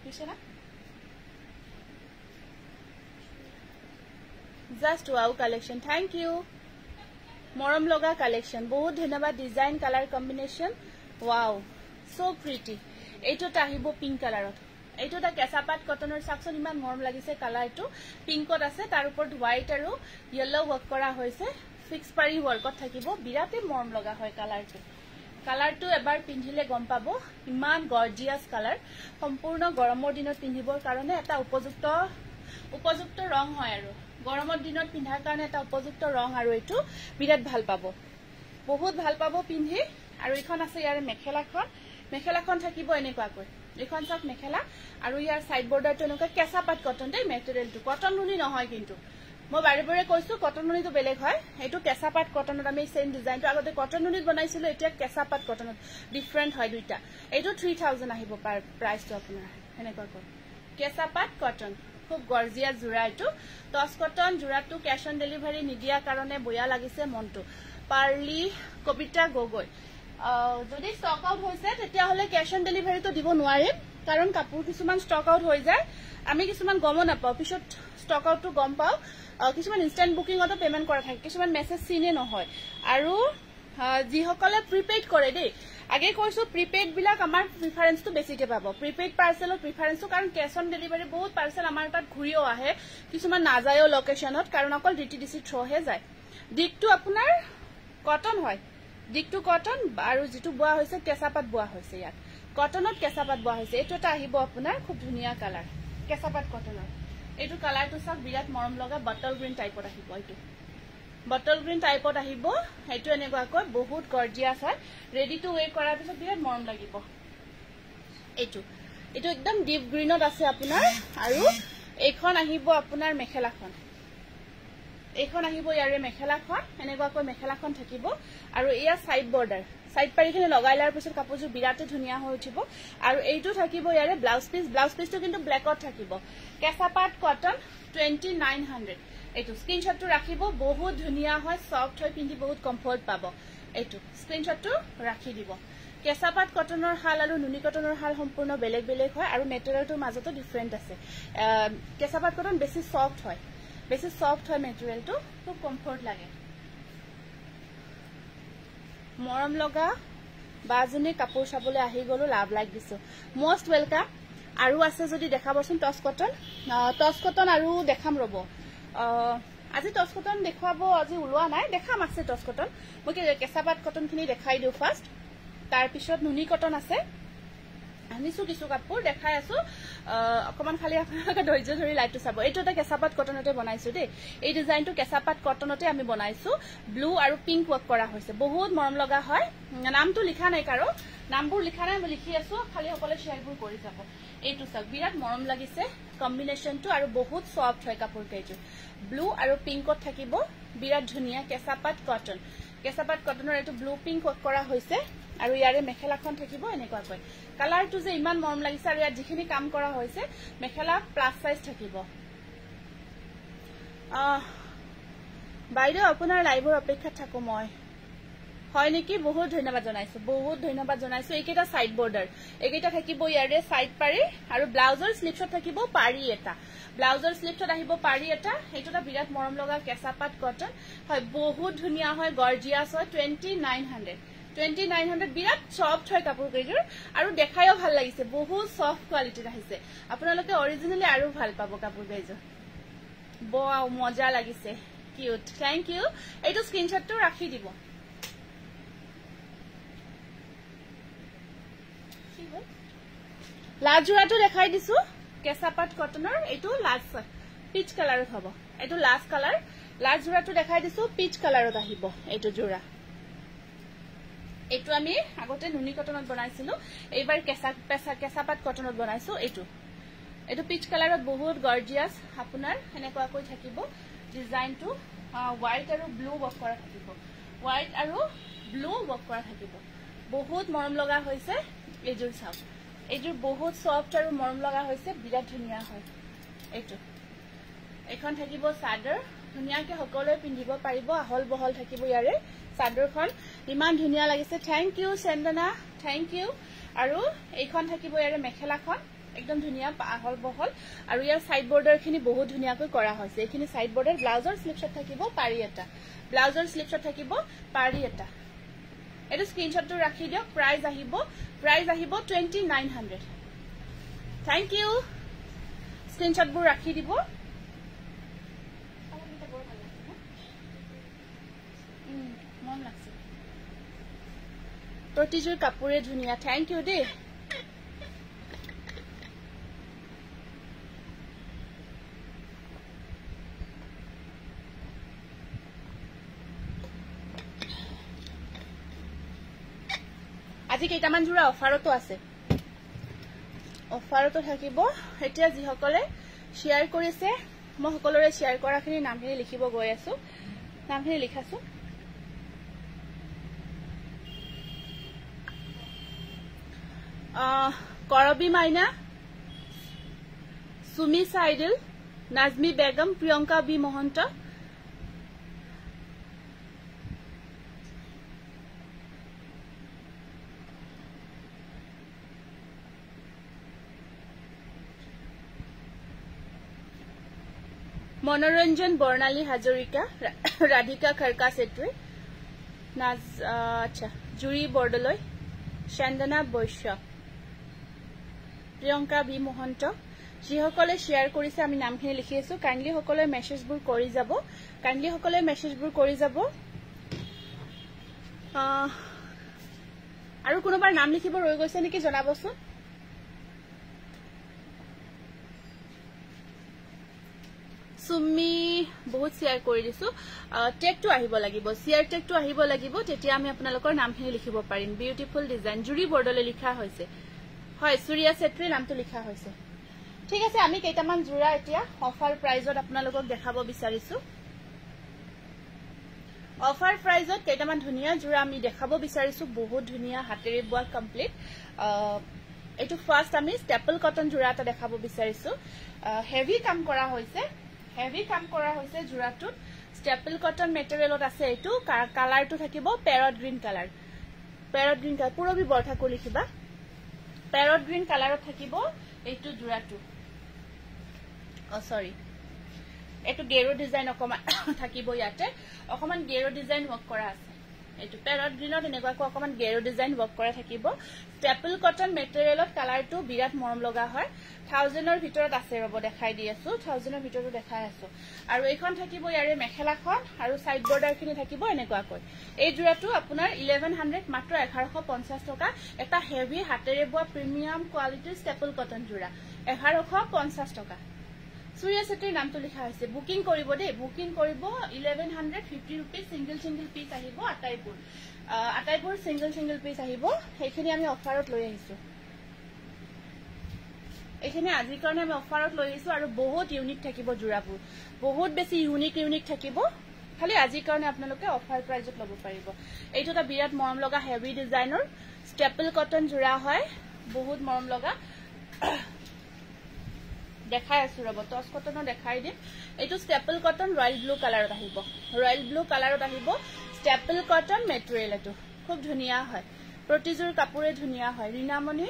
দিছনা just wow collection thank you মৰম লগা কালেকশন বহুত ধন্যবাদ design colour combination wow so pretty এইটোটা আহিব পিংক কালাৰত এইটোটা কেঁচাপাত কটনৰ সাকচন ইমান মৰম লাগিছে কালাৰটো পিংকত আছে তাৰ ওপৰত হোৱাইট আৰু ইয়েলো ওয়াৰ্ক কৰা হৈছে ফিক্স পাৰি ওয়াৰ্কত থাকিব বিৰাতে মৰম লগা হয় কালাৰটো এবাৰ পিন্ধিলে গম পাব ইমান গৰ্জিয়াস কালাৰ সম্পূৰ্ণ গৰমৰ দিনত পিন্ধিবৰ কাৰণে এটা উপযুক্ত ৰং হয় আৰু গৰমৰ দিনত পিন্ধাৰ কাৰণে এটা উপযুক্ত ৰং আৰু এইটো বিৰাট ভাল পাব বহুত ভাল পাব পিন্ধি আৰু এইখন আছে ইয়াৰ মেখেলাখন থাকিব এনেকুৱাকৈ এইখন সব মেখেলা আৰু ইয়াৰ সাইড বৰ্ডাৰটো এনেকুৱা কেঁচাপাত কটন দেই মেটেৰিয়েলটো কটন নুনি নহয় কিন্তু মই বাৰে কৈছো কটন নুনিটো বেলেগ হয় এইটো কেঁচাপাত কটনত আমি সেম ডিজাইনটো আগতে কটন নুনিত বনাইছিলো এতিয়া কেঁচাপাত কটনত ডিফাৰেন্ট হয় দুইটা এইটো 3000 আহিব প্ৰাইসটো আপোনাৰ এনেকুৱাকৈ কেঁচাপাত কটন খুব গৰ্জিয়াস জোৰা এইটো টস কটন জোৰাটো ক্যাশ অন ডেলিভাৰী নিদিয়া কাৰণে বয়া লাগিছে মনটো পাৰ্লি কবিতা গগৈ যদি স্টক আউট হৈছে তেতিয়া হলে ক্যাশ অন ডেলিভাৰীটো দিব নোৱাৰিম কাৰণ কাপোৰ কিছুমান ষ্টক আউট হৈ যায় আমি কিছুমান গম নাপাওঁ পিছত ষ্টক আউটটো গম পাওঁ কিছুমান ইনষ্টেন্ট বুকিংতো পেমেন্ট কৰা থাকে কিছুমান মেছেজ চিনে নহয় আৰু যিসকলে প্ৰিপেইড কৰে দেই আগে কৈছো প্ৰিপেইড বিলাক আমাৰ প্ৰিফাৰেন্সটো বেছিকে পাব প্ৰিপেইড পাৰ্সেলৰ প্ৰিফাৰেন্সটো কাৰণ ক্যাশ অন ডেলিভাৰী বহুত পাৰ্সেল আমাৰ তাত ঘুৰিও আহে কিছুমান নাযায়ও লোকেশনত কাৰণ অকল ডিটিডিসি থ্ৰহে যায় দিকটো আপোনাৰ কটন হয় দিকটো কটন আৰু যেটো বোৱা হৈছে কেঁচাপাত বোৱা হৈছে ইয়াত কটনত কেঁচাপাত বোৱা হৈছে এটো এটা আহিব আপোনাৰ খুব ধুনিয়া কালাৰ কেঁচাপাত কটনৰ এটো কালাৰটো সব বিৰাট মৰম লগা বটল গ্ৰীণ টাইপত আহিব এটো বটল গ্ৰীণ টাইপত আহিব এটো এনেকুৱাকৈ বহুত গৰ্জিয়াস হয় ৰেডি টু ওয়্যাৰ কৰাৰ পিছত বিৰাট মৰম লাগিব এটো একদম ডিপ গ্ৰীণত আছে আপোনাৰ আৰু এইখন আহিব আপোনাৰ মেখেলাখন এইখন আহিব ইয়াৰে মেখেলাখন এনেকুৱাকৈ মেখেলাখন থাকিব আৰু এয়া সাইড বৰ্ডাৰ সাইড পাৰিখিনি লগাইলাৰ পিছত কাপোৰজু বিৰাটে ধুনিয়া হৈ উঠিব আৰু এইটো থাকিব ইয়াৰে ব্লাউজ পিসটো কিন্তু ব্ল্যাকত থাকিব কেঁচাপাত কটন 2900 এইটো স্ক্ৰিনশ্বটটো ৰাখিব বহুত ধুনিয়া হয় সফট হয় পিন্ধি বহুত কমফৰ্ট পাব এইটো স্ক্ৰিনশ্বটটো ৰাখি দিব কেঁচাপাত কটনৰ হাল আৰু নুনি কটনৰ হাল সম্পূৰ্ণ বেলেগ বেলেগ হয় আৰু মেটেৰিয়েলটোৰ মাজতো ডিফাৰেন্ট আছে কেঁচাপাত কটন বেছি সফট হয় মেটেৰিয়েলটো খুব কমফৰ্ট লাগে মৰম লগা বাজনী কাপোৰ চাবলৈ আহি গলো লাভ লাগ দিছো মোস্ট ওয়েলকাম আৰু আছে যদি দেখাবচোন টস কটন আৰু দেখাম ৰব আজি টস কটন দেখাব আজি উলোৱা নাই দেখাম আছে টস কটন মই কেঁচাপাত কটন খিনি দেখাই দিও ফাৰ্স্ট তাৰ পিছত নুনি কটন আছে আনিছো কিছু কাপোৰ দেখাই আছো অকমান খালি আপোনালোকে ধৈৰ্য ধৰি লাইটটো চাব এইটো এটা কেঁচাপাত কটনতে বনাইছো দেই এই ডিজাইনটো কেঁচাপাত কটনতে আমি বনাইছো ব্লু আৰু পিংক ওয়াৰ্ক কৰা হৈছে বহুত মৰম লগা হয় নামটো লিখা নাই কাৰো নামবোৰ লিখা নাই মই লিখি আছো খালি সকলে শেয়াৰবোৰ কৰি যাব এইটো সব বিৰাট মৰম লাগিছে কম্বিনেশনটো আৰু বহুত সফট হয় কাপোৰ কেইটো ব্লু আৰু পিংকত থাকিব বিৰাট ধুনিয়া কেঁচাপাত কটনৰ এটো ব্লু পিংক ওয়াৰ্ক কৰা হৈছে আৰু ইয়াৰে মেখেলাখন থাকিব এনেকুৱাকৈ কালাৰটো যে ইমান মৰম লাগিছে আৰু ইয়াত যিখিনি কাম কৰা হৈছে মেখেলা প্লাস সাইজ থাকিব বাইদেউ আপোনাৰ লাইভৰ অপেক্ষাত থাকো মই হয় নেকি বহুত ধন্যবাদ জনাইছো এইকেইটা সাইড বৰ্ডাৰ এইকেইটা থাকিব ইয়াৰে সাইড পাৰি আৰু ব্লাউজৰ স্লিপছত থাকিব পাৰি এটা ব্লাউজৰ স্লিপছত আহিব পাৰি এটা এইটোটা বিৰাট মৰম লগা কেঁচাপাত কটন হয় বহুত ধুনিয়া হয় গৰ্জিয়াস হয় 2900 বিৰাট সফট হয় কাপোৰ কেইযোৰ আৰু দেখায়ও ভাল লাগিছে বহুত সফট কোৱালিটিৰ আহিছে আপোনালোকে অৰিজিনালি আৰু ভাল পাব কাপোৰ কেইযোৰ বাও মজা লাগিছে কিউট থ্যাংক ইউ এইটো স্ক্ৰিনশ্বটটো ৰাখি দিব লাজ জোৰাটো দেখাই দিছো কেঁচাপাত কটনৰ এইটো লাজ পিচ কালাৰত হ'ব এইটো লাজ কালাৰ লাজ জোৰাটো দেখাই দিছো পিচ কালাৰত আহিব এইটো জোৰা এইটো আমি আগতে নুনি কটনত বনাইছিলো এইবাৰ কেঁচাপাত কটনত বনাইছো এইটো পিচ কালাৰত বহুত গৰ্জিয়াস আপোনাৰ এনেকুৱাকৈ থাকিব ডিজাইনটো হোৱাইট আৰু ব্লু ওয়াৰ্ক কৰা থাকিব বহুত মৰম লগা হৈছে এইযোৰ চাওক এইযোৰ বহুত সফট আৰু মৰম লগা হৈছে বিৰাট ধুনিয়া হয় এইখন থাকিব চাদৰ ধুনিয়াকে সকলোৱে পিন্ধিব পাৰিব আহল বহল থাকিব ইয়াৰে চাদৰখন ইমান ধুনিয়া লাগিছে thank you Chandana thank you আৰু এইখন থাকিব ইয়াৰে মেখেলাখন একদম ধুনিয়া আহল বহল আৰু ইয়াৰ সাইড বৰ্ডাৰ খিনি বহুত ধুনিয়াকৈ কৰা হৈছে এইখিনি সাইড বৰ্ডাৰ ব্লাউজৰ স্লিপছত থাকিব পাৰি এটা এটো স্ক্ৰিনশ্বটটো ৰাখি দিয়ক প্ৰাইস আহিব 2900 থ্যাংক ইউ স্ক্ৰিনশ্বটবোৰ ৰাখি দিব মন লাগছে প্ৰতিযোৰ কাপোৰে ধুনিয়া থ্যাংক ইউ দেই আজি কেইটামান জোৰা অফাৰতো আছে অফাৰতো থাকিব এতিয়া যিসকলে শেয়াৰ কৰিছে মই সকলোৰে শেয়াৰ কৰাখিনি নামখিনি লিখিব গৈ আছো নামখিনি লিখাছো কৰবি মাইনা সুমি সাইডল নাজমি বেগম প্ৰিয়ংকা বি মহন্ত মনোৰঞ্জন বৰ্ণালী হাজৰিকা ৰাধিকা খৰকা সেত্ৰী আচ্ছা জুৰি বৰদলৈ চন্দনা বৈশ্য প্ৰিয়ংকা বি মহন্ত যিসকলে শ্বেয়াৰ কৰিছে আমি নামখিনি লিখি আছো কাইন্ডলি সকলে মেছেজবোৰ কৰি যাব আৰু কোনোবাৰ নাম লিখিব ৰৈ গৈছে নেকি জনাবচোন সুমি বহুত শেয়াৰ কৰি দিছো টেগটো আহিব লাগিব শেয়াৰ টেগটো আহিব লাগিব তেতিয়া আমি আপোনালোকৰ নামখিনি লিখিব পাৰিম বিউটিফুল ডিজাইন জুৰি বৰদলৈ লিখা হৈছে হয় সূৰ্যা সেত্ৰী নামটো লিখা হৈছে ঠিক আছে আমি কেইটামান জোৰা এতিয়া অফাৰ প্ৰাইজত আপোনালোকক দেখাব বিচাৰিছো অফাৰ প্ৰাইজত কেইটামান ধুনিয়া জোৰা আমি দেখাব বিচাৰিছো বহুত ধুনিয়া হাতেৰে বোৱা কমপ্লিট এটো ফাৰ্স্ট আমি ষ্টেপল কটন জোৰা এটা দেখাব বিচাৰিছো হেভি কাম কৰা হৈছে জোৰাটোত ষ্টেপল কটন মেটেৰিয়েলত আছে এটো কালাৰটো থাকিব parrot green colour Purabi Borthakur লিখিবা পেৰট গ্ৰীণ কালাৰত থাকিব এইটো জোৰাটো সৰি এটো গেৰো ডিজাইন অকমান থাকিব ইয়াতে অকমান গেৰো ডিজাইন ওয়াৰ্ক কৰা আছে এটো পেৰট গ্ৰীণত এনেকুৱাকৈ অকমান গেৰো ডিজাইন ওয়াৰ্ক কৰা থাকিব ষ্টেপল কটন মেটেৰিয়েলত কালাৰটো বিৰাট মৰম লগা হয় 1000ৰ ভিতৰত আছে ৰব দেখাই দি আছো 1000ৰ ভিতৰত দেখাই আছো আৰু এইখন থাকিব ইয়াৰে মেখেলাখন আৰু সাইড বৰ্ডাৰখিনি থাকিব এনেকুৱাকৈ এই জোৰাটো আপোনাৰ 1100 মাত্ৰ 1150 টকা এটা হেভি হাতেৰে বোৱা প্ৰিমিয়াম কোৱালিটিৰ ষ্টেপল কটন জোৰা 1150 টকা সূৰ্যা সেত্ৰীৰ নামটো লিখা হৈছে বুকিং কৰিব দে বুকিং কৰিব 1150 रुपीस সিঙ্গেল পিস আহিব আটাইবোৰ সিঙ্গেল পিস আহিব এইখিনি আমি অফাৰত লৈ আহিছো এইখিনি আজিৰ কাৰণে আমি অফাৰত লৈ আহিছো আৰু বহুত ইউনিক থাকিব জোৰাবোৰ বহুত বেছি ইউনিক থাকিব খালি আজিৰ কাৰণে আপোনালোকে অফাৰ প্ৰাইজত ল'ব পাৰিব এইটো এটা বিৰাট মৰম লগা হেভি ডিজাইনৰ ষ্টেপল কটন জোৰা হয় বহুত মৰম লগা দেখাই আছো ৰব টস কটনৰ দেখাই দিম এটো ষ্টেপল কটন ৰয়েল ব্লু কালাৰত আহিব ষ্টেপল কটন মেটেৰিয়েল এটো খুব ধুনিয়া হয় প্ৰতিজোৰ কাপোৰে ধুনিয়া হয় ৰীনামণি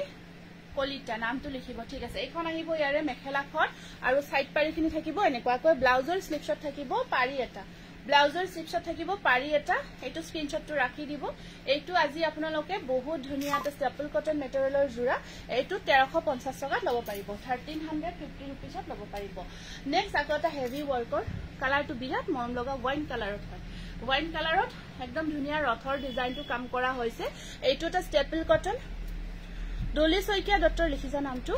কলিতা নামটো লিখিব ঠিক আছে এইখন আহিব ইয়াৰে মেখেলাখন আৰু সাইড পাৰিখিনি থাকিব এনেকুৱাকৈ ব্লাউজৰ স্লিপছত থাকিব পাৰি এটা এইটো স্ক্ৰিনশ্বটটো ৰাখি দিব এইটো আজি আপোনালোকে বহুত ধুনিয়া এটা ষ্টেপল কটন মেটেৰিয়েলৰ জোৰা এইটো 1350 টকাত ল'ব পাৰিব 1350 रुपीसত ল'ব পাৰিব নেক্সট আকৌ এটা হেভি ওয়াৰ্কৰ কালাৰটো বিৰাট মৰম লগা ওয়াইন কালাৰত একদম ধুনিয়া ৰথৰ ডিজাইনটো কাম কৰা হৈছে এইটো এটা ষ্টেপল কটন দলি শইকীয়া ডক্টৰ লিখিছা নামটো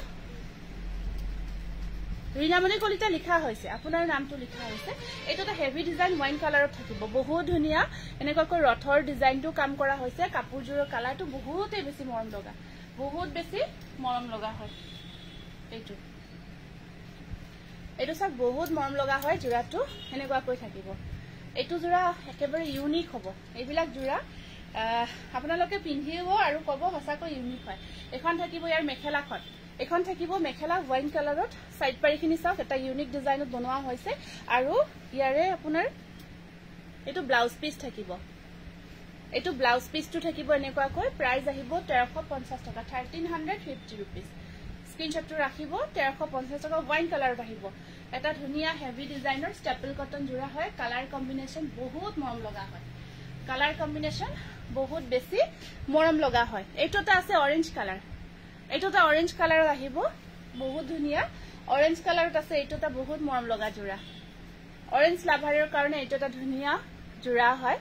ৰীনামণি কলিতা লিখা হৈছে আপোনাৰ নামটো লিখা হৈছে এইটো এটা হেভি ডিজাইন ওয়াইন কালাৰত থাকিব বহুত ধুনিয়া এনেকুৱাকৈ ৰথৰ ডিজাইনটো কাম কৰা হৈছে কাপোৰজোৰৰ কালাৰটো বহুত বেছি মৰম লগা হয় এইটো সব বহুত মৰম লগা হয় জোৰাটো এনেকুৱাকৈ থাকিব এইটো জোৰা একেবাৰে ইউনিক হ'ব এইবিলাক জোৰা আপোনালোকে পিন্ধিব আৰু কব হসাকৈ ইউনিক হয় এখন থাকিব ইয়াৰ মেখেলাখন এখন থাকিব মেখেলা ওয়াইন কালাৰত সাইড পাৰিখিনি চাওক এটা ইউনিক ডিজাইনত বনোৱা হৈছে আৰু ইয়াৰে আপোনাৰ এটো ব্লাউজ পিস থাকিব এটো ব্লাউজ পিসটো থাকিব এনেকুৱাকৈ প্ৰাইস আহিব 1350 টকা 1350 रुपीस স্ক্ৰিনশ্বটটো ৰাখিব 1350 টকা ওয়াইন কালাৰত আহিব এটা ধুনিয়া হেভি ডিজাইনৰ ষ্টেপল কটন জোৰা হয় কালাৰ কম্বিনেশন বহুত মৰম লগা হয় এইটোটা আছে অৰেঞ্জ কালাৰত আহিব বহুত ধুনিয়া অৰেঞ্জ কালাৰত আছে এইটোটা বহুত মৰম লগা জোৰা অৰেঞ্জ লাভাৰৰ কাৰণে এইটোটা ধুনিয়া জোৰা হয়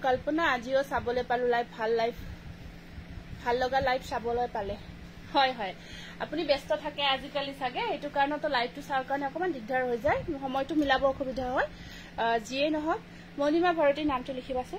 কল্পনা আজিও চাবলে পালো ভাল লগা লাইভ চাবলৈ পালে হয় আপুনি ব্যস্ত থাকে আজিকালি সাগে এইটো কাৰণতো লাইভটো চাৰ কাৰণে অকমান দিগদাৰ হৈ যায় সময়টো মিলাব অসুবিধা হয় জিয়ে নহক মনিমা ভাৰতীৰ নামটো লিখিবাছে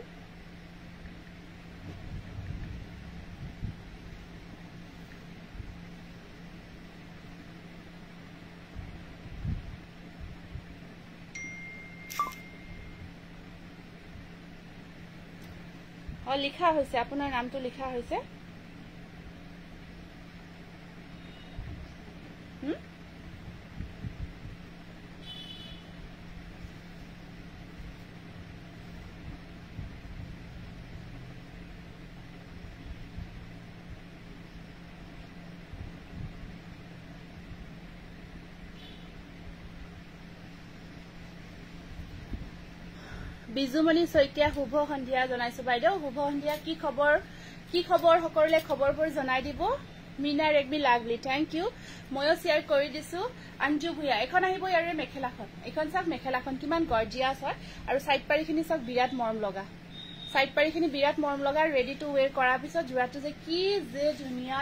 লিখা হৈছে আপোনাৰ নামটো লিখা হৈছে বিজুমণি শইকীয়া শুভ সন্ধিয়া জনাইছো বাইদেউ শুভ সন্ধিয়া কি খবৰ সকলোলে খবৰবোৰ জনাই দিব মিনা ৰেগমি লাভলি থ্যাংক ইউ ময়ো শেয়াৰ কৰি দিছো অঞ্জু ভুয়া এখন আহিব ইয়াৰে মেখেলাখন এখন চাওক মেখেলাখন কিমান গৰ্জিয়াছ হয় আৰু সাইড পাৰিখিনি চাওক বিৰাট মৰম লগা সাইড পাৰিখিনি বিৰাট মৰম লগা ৰেডি টু ওৱেৰ কৰাৰ পিছত জোৰাটো যে কি যে ধুনিয়া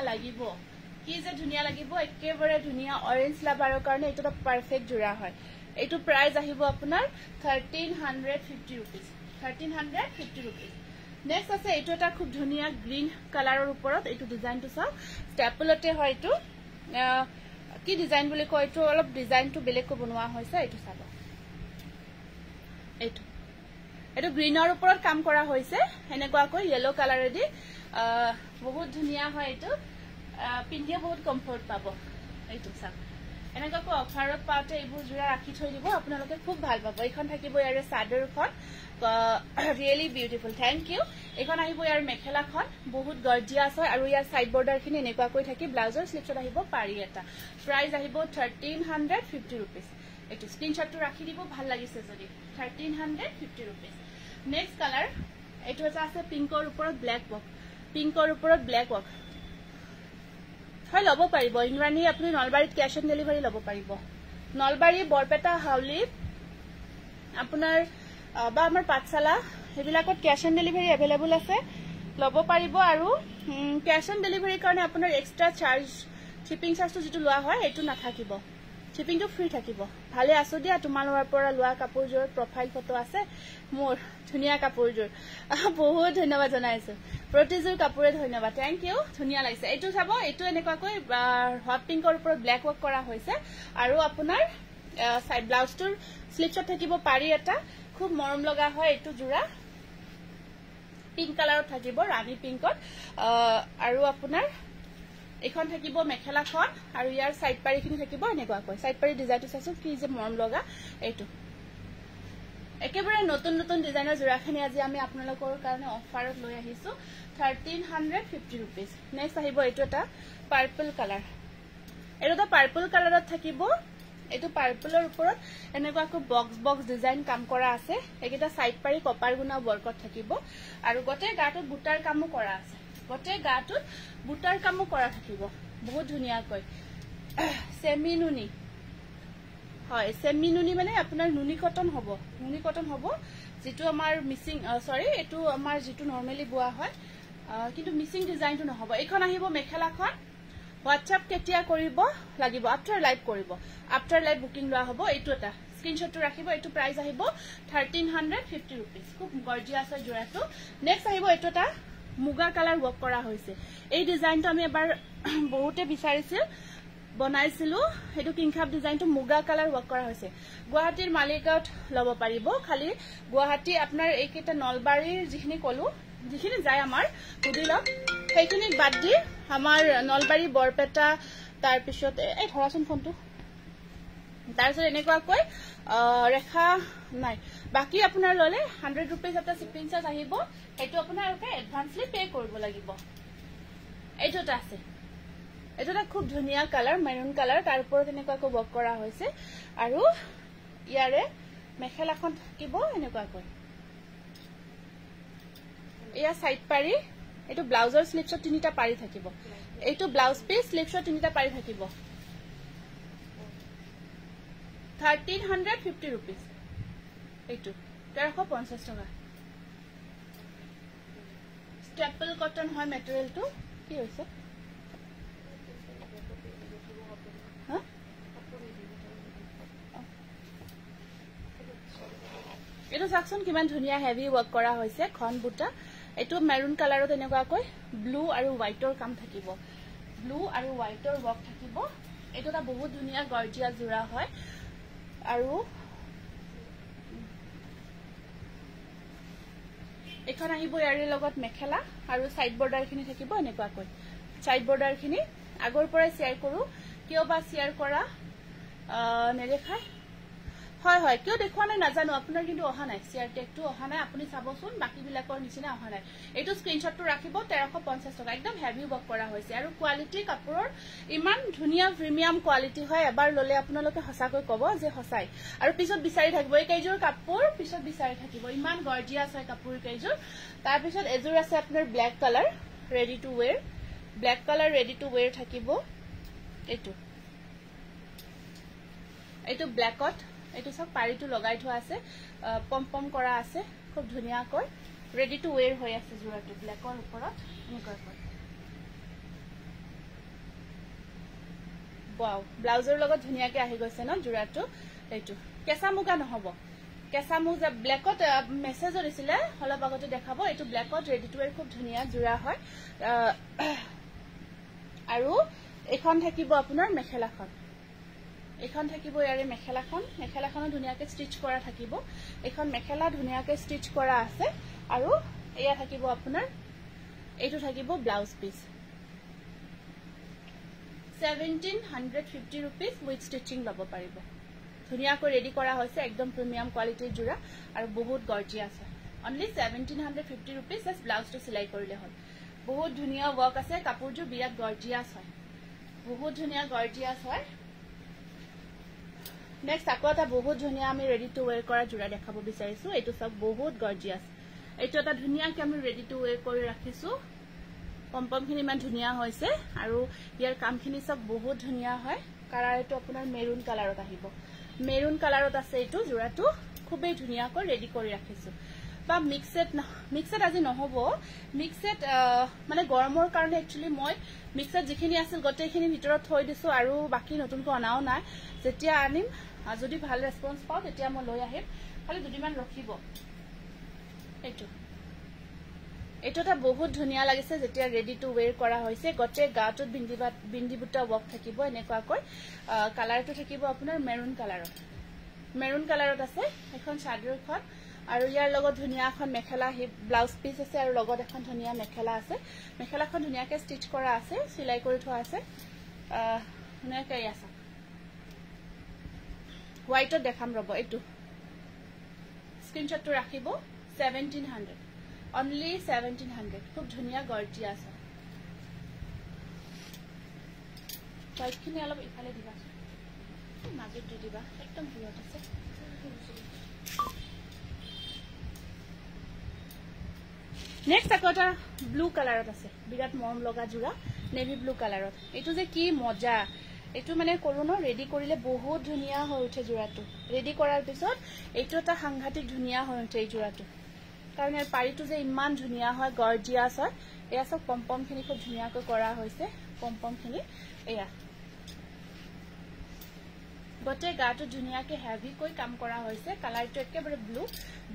লাগিব একেবাৰে ধুনিয়া অৰেঞ্জ লাভাৰৰ কাৰণে এইটো পাৰফেক্ট জোৰা হয় এইটো প্ৰাইস আহিব আপোনাৰ 1350 rupees 1350 rupees নেক্সট আছে এইটো এটা খুব ধুনিয়া গ্ৰীণ কালাৰৰ ওপৰত এইটো ডিজাইনটো চাওক ষ্টেপলতে হয় এইটো কি ডিজাইন বুলি কয় এইটো অলপ ডিজাইনটো বেলেগকৈ বনোৱা হৈছে এইটো চাব এইটো গ্ৰীণৰ ওপৰত কাম কৰা হৈছে এনেকুৱাকৈ ইয়েলো কালাৰেদি বহুত ধুনিয়া হয় এইটো পিন্ধিয়ে বহুত কমফৰ্ট পাব এইটো চাওক এনেকুৱাকৈ অফাৰত পাওঁতে এইবোৰ জোৰা ৰাখি থৈ দিব আপোনালোকে খুব ভাল পাব এইখন থাকিব ইয়াৰে চাদৰখন ৰিয়েলি বিউটিফুল থ্যাংক ইউ এখন আহিব ইয়াৰ মেখেলাখন বহুত গৰ্জিয়াছ হয় আৰু ইয়াৰ সাইড বৰ্ডাৰখিনি এনেকুৱাকৈ থাকি ব্লাউজৰ স্লিপছত আহিব পাৰি এটা প্ৰাইস আহিব 1350 rupees এইটো স্ক্ৰিনশ্বটটো ৰাখি দিব ভাল লাগিছে যদি 1350 rupees নেক্সট কালাৰ এইটো এটা আছে পিংকৰ ওপৰত ব্ল্যাক ৱৰ্ক হয় লব পাৰিব ইংৰানী আপুনি নলবাৰীত ক্যাশ অন ডেলিভাৰী লব পাৰিব নলবাৰী বৰপেটা হাউলি আপোনাৰ বা আমাৰ পাঠশালা হেবিলাকত ক্যাশ অন ডেলিভাৰী अवेलेबल আছে লব পাৰিব আৰু ক্যাশ অন ডেলিভাৰীৰ কাৰণে আপোনাৰ এক্সট্ৰা চাৰ্জ শিপিং চাৰ্জটো যেটো লোৱা হয় এটো নাথাকিব শিপিংটো ফ্ৰী থাকিব ভালে আছো দিয়া তোমালোকৰ পৰা লোৱা কাপোৰজোৰ প্ৰফাইল ফটো আছে মোৰ ধুনিয়া কাপোৰজোৰ বহুত ধন্যবাদ জনাইছো প্ৰতিজোৰ কাপোৰে ধন্যবাদ থ্যাংক ইউ ধুনিয়া লাগিছে এইটো চাব এইটো এনেকুৱাকৈ হট পিংকৰ ওপৰত ব্ল্যাক ৱৰ্ক কৰা হৈছে আৰু আপোনাৰ সাইড ব্লাউজটোৰ স্লিপছত থাকিব পাৰি এটা খুব মৰম লগা হয় এইটো জোৰা পিংক কালাৰত থাকিব ৰাণী পিংকত আৰু আপোনাৰ এখন থাকিব মেখেলাখন আৰু ইয়াৰ সাইড পাৰিখিনি থাকিব এনেকুৱাকৈ সাইড পাৰি ডিজাইনটো চাইছো কি যে মৰম লগা এইটো একেবাৰে নতুন ডিজাইনৰ জোৰাখিনি আজি আমি আপোনালোকৰ কাৰণে অফাৰত লৈ আহিছো 1350 rupees নেক্সট আহিব এইটো এটা পাৰ্পল কালাৰ এইটো এটা পাৰ্পল কালাৰত থাকিব এইটো পাৰ্পলৰ ওপৰত এনেকুৱাকৈ বক্স ডিজাইন কাম কৰা আছে এইকেইটা সাইড পাৰি কপাৰ গুণা ৱৰ্কত থাকিব আৰু গটে গাটোত বুটাৰ কামো কৰা আছে বহুত ধুনিয়াকৈ সেমি নুনি হয় সেমি নুনি মানে আপোনাৰ নুনি কটন হ'ব যেটো আমাৰ মিসিং সৰি এটো আমাৰ যেটো নরমালি বুয়া হয় কিন্তু মিসিং ডিজাইনটো নহব এখন আহিব মেখেলাখন WhatsApp কেতিয়া কৰিব লাগিব আফটাৰ লাইভ বুকিং লোৱা হ'ব এইটো এটা স্ক্ৰিনশ্বটটো ৰাখিব এইটো প্ৰাইস আহিব 1350 rupees খুব গৰ্জিয়াছ হয় জোৰাটো নেক্সট আহিব এইটো এটা মুগা কালাৰ ৱৰ্ক কৰা হৈছে এই ডিজাইনটো আমি এবাৰ বহুতে বিচাৰিছিল বনাইছিলো এটো কিংখাপ ডিজাইনটো মুগা কালাৰ ৱৰ্ক কৰা হৈছে গুৱাহাটীৰ মালিকত লব পাৰিব খালি গুৱাহাটী আপোনাৰ এইকেটা নলবাৰীৰ যিখিনি কলো যিখিনি যায় আমাৰ গুদিলত সেইখিনি বাদ দি আমাৰ নলবাৰী বৰপেটা তাৰ পিছত এই ধৰাচোন ফোনটো তাৰপিছত এনেকুৱাকৈ ৰেখা নাই বাকি আপোনাৰ ললে 100 rupees এটা শিপিং চাৰ্জ আহিব এটো আপোনালোকে এডভান্সলি পে কৰিব লাগিব এইটোটা আছে এটা খুব ধুনিয়া কালাৰ মেৰুন কালাৰ তাৰ ওপৰত এনেকুৱাকৈ ৱৰ্ক কৰা হৈছে আৰু ইয়াৰে মেখেলাখন থাকিব এনেকুৱাকৈ এয়া সাইড পাৰি এটো ব্লাউজৰ স্লিপছত তিনিটা পাৰি থাকিব এইটো ব্লাউজ পিস স্লিপছত তিনিটা পাৰি থাকিব 1350 rupees এইটো 1350 টকা স্টেপল কটন হয় মেটেৰিয়েলটো কি হৈছে এটো সাকশন কিমান ধুনিয়া হেভি ৱৰ্ক কৰা হৈছে খন বুটা এটো মেৰুন কালাৰত এনেকুৱাকৈ ব্লু আৰু হোৱাইটৰ কাম থাকিব ব্লু আৰু হোৱাইটৰ ৱৰ্ক থাকিব এটো এটা বহুত ধুনিয়া গৰ্জিয়া জোৰা হয় আৰু এখন আহিব ইয়াৰে লগত মেখেলা আৰু সাইড বৰ্ডাৰখিনি থাকিব এনেকুৱাকৈ সাইড বৰ্ডাৰখিনি আগৰ পৰাই শেয়াৰ কৰো কিয় বা শেয়াৰ কৰা নেদেখায় হয় হয় কিয় দেখুৱা নাই নাজানো আপোনাৰ কিন্তু অহা নাই সিআৰ টেগটো অহা নাই আপুনি চাবচোন বাকি বিলাকৰ নিচিনা অহা নাই এইটো স্ক্ৰিনশ্বটটো ৰাখিব 1350 টকা একদম হেভি ওয়াৰ্ক কৰা হৈছে আৰু কোৱালিটি কাপোৰৰ ইমান ধুনিয়া প্ৰিমিয়াম কোৱালিটি হয় এবাৰ ললে আপোনালোকে হসাকৈ কব যে হসাই আৰু পিছত বিচাৰি থাকিব এই কেইজোৰ কাপোৰ পিছত বিচাৰি থাকিব ইমান গৰ্জিয়াস হয় কাপোৰ কেইজোৰ তাৰ পিছত এজোৰ আছে আপোনাৰ black colour ready to where black colour ready to where থাকিব এইটো ব্ল্যাকত এইটো সব পাৰিটো লগাই থোৱা আছে পম পম কৰা আছে খুব ধুনিয়া কৈ ৰেডি টু ওয়্যাৰ হৈ আছে জোৰাটো ব্ল্যাকৰ ওপৰত এনেকৈ ওয়াও ব্লাউজৰ লগত ধুনিয়াকৈ আহি গৈছে ন জোৰাটো এইটো কেঁচা মুগা নহব কেঁচা মুগা ব্ল্যাকত মেসেজৰ দিছিলে হলপ আগতে দেখাব এইটো ব্ল্যাকত ৰেডি টু ওয়্যাৰ খুব ধুনিয়া জোৰা হয় আৰু এখন থাকিব আপোনাৰ মেখেলাখন এখন থাকিব ইয়াৰে মেখেলাখনো ধুনিয়াকৈ ষ্টিচ কৰা থাকিব এখন মেখেলা ধুনিয়াকৈ ষ্টিচ কৰা আছে আৰু এয়া থাকিব আপোনাৰ এইটো থাকিব blouse piece 1750 rupees with stitching লব পাৰিব ধুনিয়াকৈ ৰেডি কৰা হৈছে একদম প্ৰিমিয়াম কোৱালিটিৰ জোৰা আৰু বহুত গৰ্জিয়াস হয় অনলি 1750 rupees জাস্ট ব্লাউজটো সিলাই কৰিলে হ'ল বহুত ধুনিয়া ওয়াৰ্ক আছে কাপোৰটো বিৰাট গৰ্জিয়াস হয় বহুত ধুনিয়া গৰ্জিয়াস হয় নেক্সট আকৌ এটা বহুত ধুনিয়া আমি ৰেডি টু ওয়্যাৰ কৰা জোৰা দেখাব বিচাৰিছো এইটো সব বহুত গৰ্জিয়াস এইটো এটা ধুনিয়াকৈ আমি ৰেডি টু ওয়্যাৰ কৰি ৰাখিছো পম্পমখিনি ইমান ধুনিয়া হৈছে আৰু ইয়াৰ কামখিনি সব বহুত ধুনিয়া হয় কালাৰ এইটো আপোনাৰ মেৰুন কালাৰত আহিব মেৰুন কালাৰত আছে এইটো জোৰাটো খুবেই ধুনিয়াকৈ ৰেডি কৰি ৰাখিছো বা মিক্সেট আজি নহব মিক্সেট মানে গৰমৰ কাৰণে একচুয়ালি মই মিক্সেট যিখিনি আছিল গটেইখিনি ভিতৰত থৈ দিছো আৰু বাকি নতুনকৈ অনাও নাই যেতিয়া আনিম যদি ভাল ৰেসপন্স পাও তেতিয়া মই লৈ আহিম খালি দুদিমান ৰখিব এইটো এটা বহুত ধুনিয়া লাগিছে যেতিয়া ৰেডি টু ওয়্যাৰ কৰা হৈছে গটে গাটোত বিন্দিবুটা ওয়াৰ্ক থাকিব এনেকুৱাকৈ কালাৰটো থাকিব আপোনাৰ মেৰুন কালাৰত আছে এখন চাদৰখন আৰু ইয়াৰ লগত ধুনিয়া এখন মেখেলা ব্লাউজ পিস আছে আৰু লগত এখন ধুনিয়া মেখেলা আছে মেখেলাখন ধুনিয়াকৈ ষ্টিচ কৰা আছে সিলাই কৰি থোৱা আছে ধুনিয়াকৈ আছে হোৱাইটত দেখাম ৰব এইটো স্ক্ৰিনশ্বটটো ৰাখিব 1700 only 1700 খুব ধুনিয়া গৰ্জিয়াস আছে হোৱাইটখিনি অলপ ইফালে দিবা মাজত দি দিবা একদম দূৰত আছে নেক্সট আকৌ এটা ব্লু কালাৰত আছে বিৰাট মৰম লগা জোৰা নেভি ব্লু কালাৰত এইটো যে কি মজা এইটো মানে কৰো ন ৰেডি কৰিলে বহুত ধুনিয়া হৈ উঠে জোৰাটো ৰেডি কৰাৰ পিছত এইটো এটা সাংঘাতিক ধুনিয়া হৈ উঠে এই জোৰাটো কাৰণ ইয়াৰ পাৰিটো যে ইমান ধুনিয়া হয় গৰ্জিয়াস হয় এয়া সব পম্পমখিনি খুব ধুনিয়াকৈ কৰা হৈছে পম্পমখিনি এয়া গটে গাটো ধুনিয়াকৈ হেভিকৈ কাম কৰা হৈছে কালাৰটো একেবাৰে ব্লু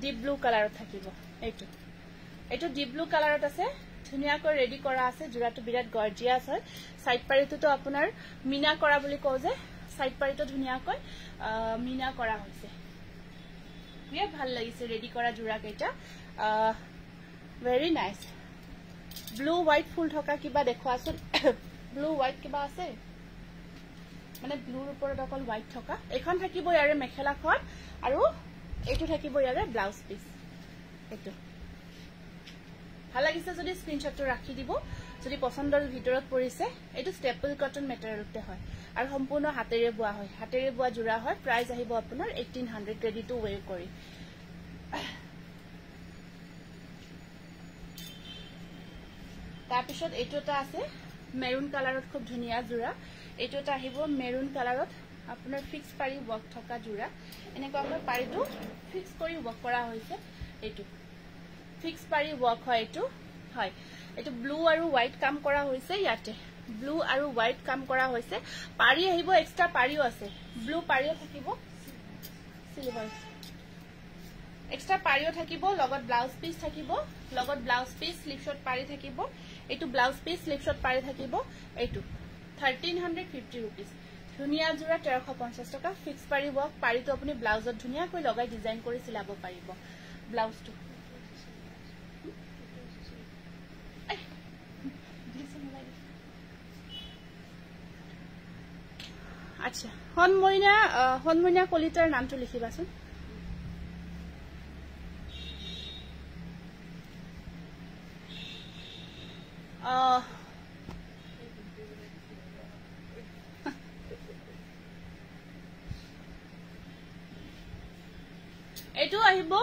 ডিপ ব্লু কালাৰত থাকিব এইটো ডিপ ব্লু কালাৰত আছে ধুনিয়াকৈ ৰেডি কৰা আছে জোৰাটো বিৰাট গৰ্জিয়াস হয় সাইড পাৰিটোতো আপোনাৰ মিনা কৰা বুলি কও যে সাইড পাৰিটো ধুনিয়াকৈ মিনা কৰা হৈছে বিৰাট ভাল লাগিছে ৰেডি কৰা জোৰা কেইটা ভেৰি নাইস ব্লু হোৱাইট ফুল থকা কিবা দেখুৱাছোন ব্লু হোৱাইট কিবা আছে মানে ব্লুৰ ওপৰত অকল হোৱাইট থকা এখন থাকিব ইয়াৰে মেখেলাখন আৰু এইটো থাকিব ইয়াৰে ব্লাউজ পিস এইটো ভাল লাগিছে যদি স্ক্ৰিনশ্বটটো ৰাখি দিব যদি পছন্দৰ ভিতৰত পৰিছে এইটো ষ্টেপল কটন মেটেৰিয়েলতে হয় আৰু সম্পূৰ্ণ হাতেৰে বোৱা হয় হাতেৰে বোৱা জোৰা হয় প্ৰাইস আহিব আপোনাৰ 1800 ৰেডি টু ওয়্যাৰ কৰি তাৰ পিছত এইটো এটা আছে মেৰুন কালাৰত খুব ধুনিয়া জোৰা এইটো এটা আহিব মেৰুন কালাৰত আপোনাৰ ফিক্স পাৰি ওয়াৰ্ক থকা জোৰা এনেকুৱা আমাৰ পাৰিটো ফিক্স কৰি ওয়াৰ্ক কৰা হৈছে এইটো ফিক্স পাৰি ওয়াৰ্ক হয় এইটো ব্লু আৰু হোৱাইট কাম কৰা হৈছে ইয়াতে ব্লু আৰু হোৱাইট কাম কৰা হৈছে পাৰি আহিব এক্সট্ৰা পাৰিও আছে ব্লু পাৰিও থাকিব সিলভাৰ এক্সট্ৰা পাৰিও থাকিব লগত ব্লাউজ পিস থাকিব লগত ব্লাউজ পিস স্লিভ শট পাৰি থাকিব এইটো ব্লাউজ পিস স্লিভ শট পাৰি থাকিব এইটো 1350 rupees ধুনিয়া জোৰা 1350 টকা ফিক্স পাৰি ওয়াৰ্ক পাৰিটো আপুনি ব্লাউজত ধুনিয়াকৈ লগাই ডিজাইন কৰি সিলাব পাৰিব ব্লাউজটো আচ্ছা হনমইনা কলিতাৰ নামটো লিখিবাচোন এটো আহিব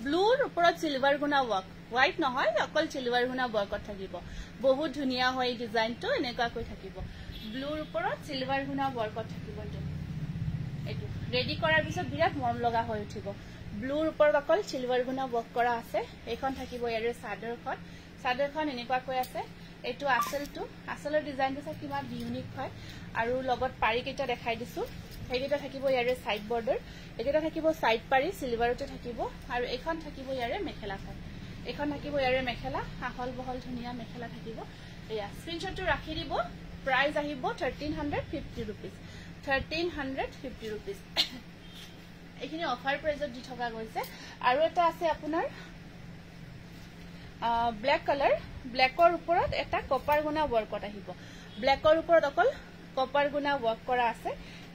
ব্লুৰ ওপৰত সিলভাৰ গুণা ওয়াৰ্ক হোয়াইট নহয় অকল সিলভাৰ গুণা ওয়াৰ্কত থাকিব বহুত ধুনিয়া হয় ডিজাইনটো এনেকা কৈ থাকিব ব্লুৰ ওপৰত সিলভাৰ গুণা ওয়াৰ্কত থাকিব এটো ৰেডি কৰাৰ পিছত বিৰাট মৰম লগা হৈ উঠিব ব্লুৰ ওপৰত অকল সিলভাৰ গুণা ওয়াৰ্ক কৰা আছে এখন থাকিব ইয়াৰে চাদৰখন এনেকা কৈ আছে এটো আসলৰ ডিজাইনটো চাই কিমান ইউনিক হয় আৰু লগত পাৰি কেইটা দেখাই দিছো হেগেটা থাকিব ইয়াৰে সাইড বৰ্ডাৰ একেটা থাকিব সাইড পাৰি সিলভাৰতে থাকিব আৰু এখন থাকিব ইয়াৰে মেখেলাখন এখন থাকিব ইয়াৰে মেখেলা আহল বহল ধুনিয়া মেখেলা থাকিব এয়া স্ক্ৰিনশ্বটটো ৰাখি দিব প্ৰাইস আহিব 1350 rupees 1350 rupees এখিনি অফাৰ প্ৰাইসত দি থকা গৈছে আৰু এটা আছে আপোনাৰ ব্ল্যাক কালাৰ ব্ল্যাকৰ ওপৰত এটা কপাৰ গুণা ওয়াৰ্কত আহিব ব্ল্যাকৰ ওপৰত অকল কপাৰ গুণা ওয়াৰ্ক কৰা আছে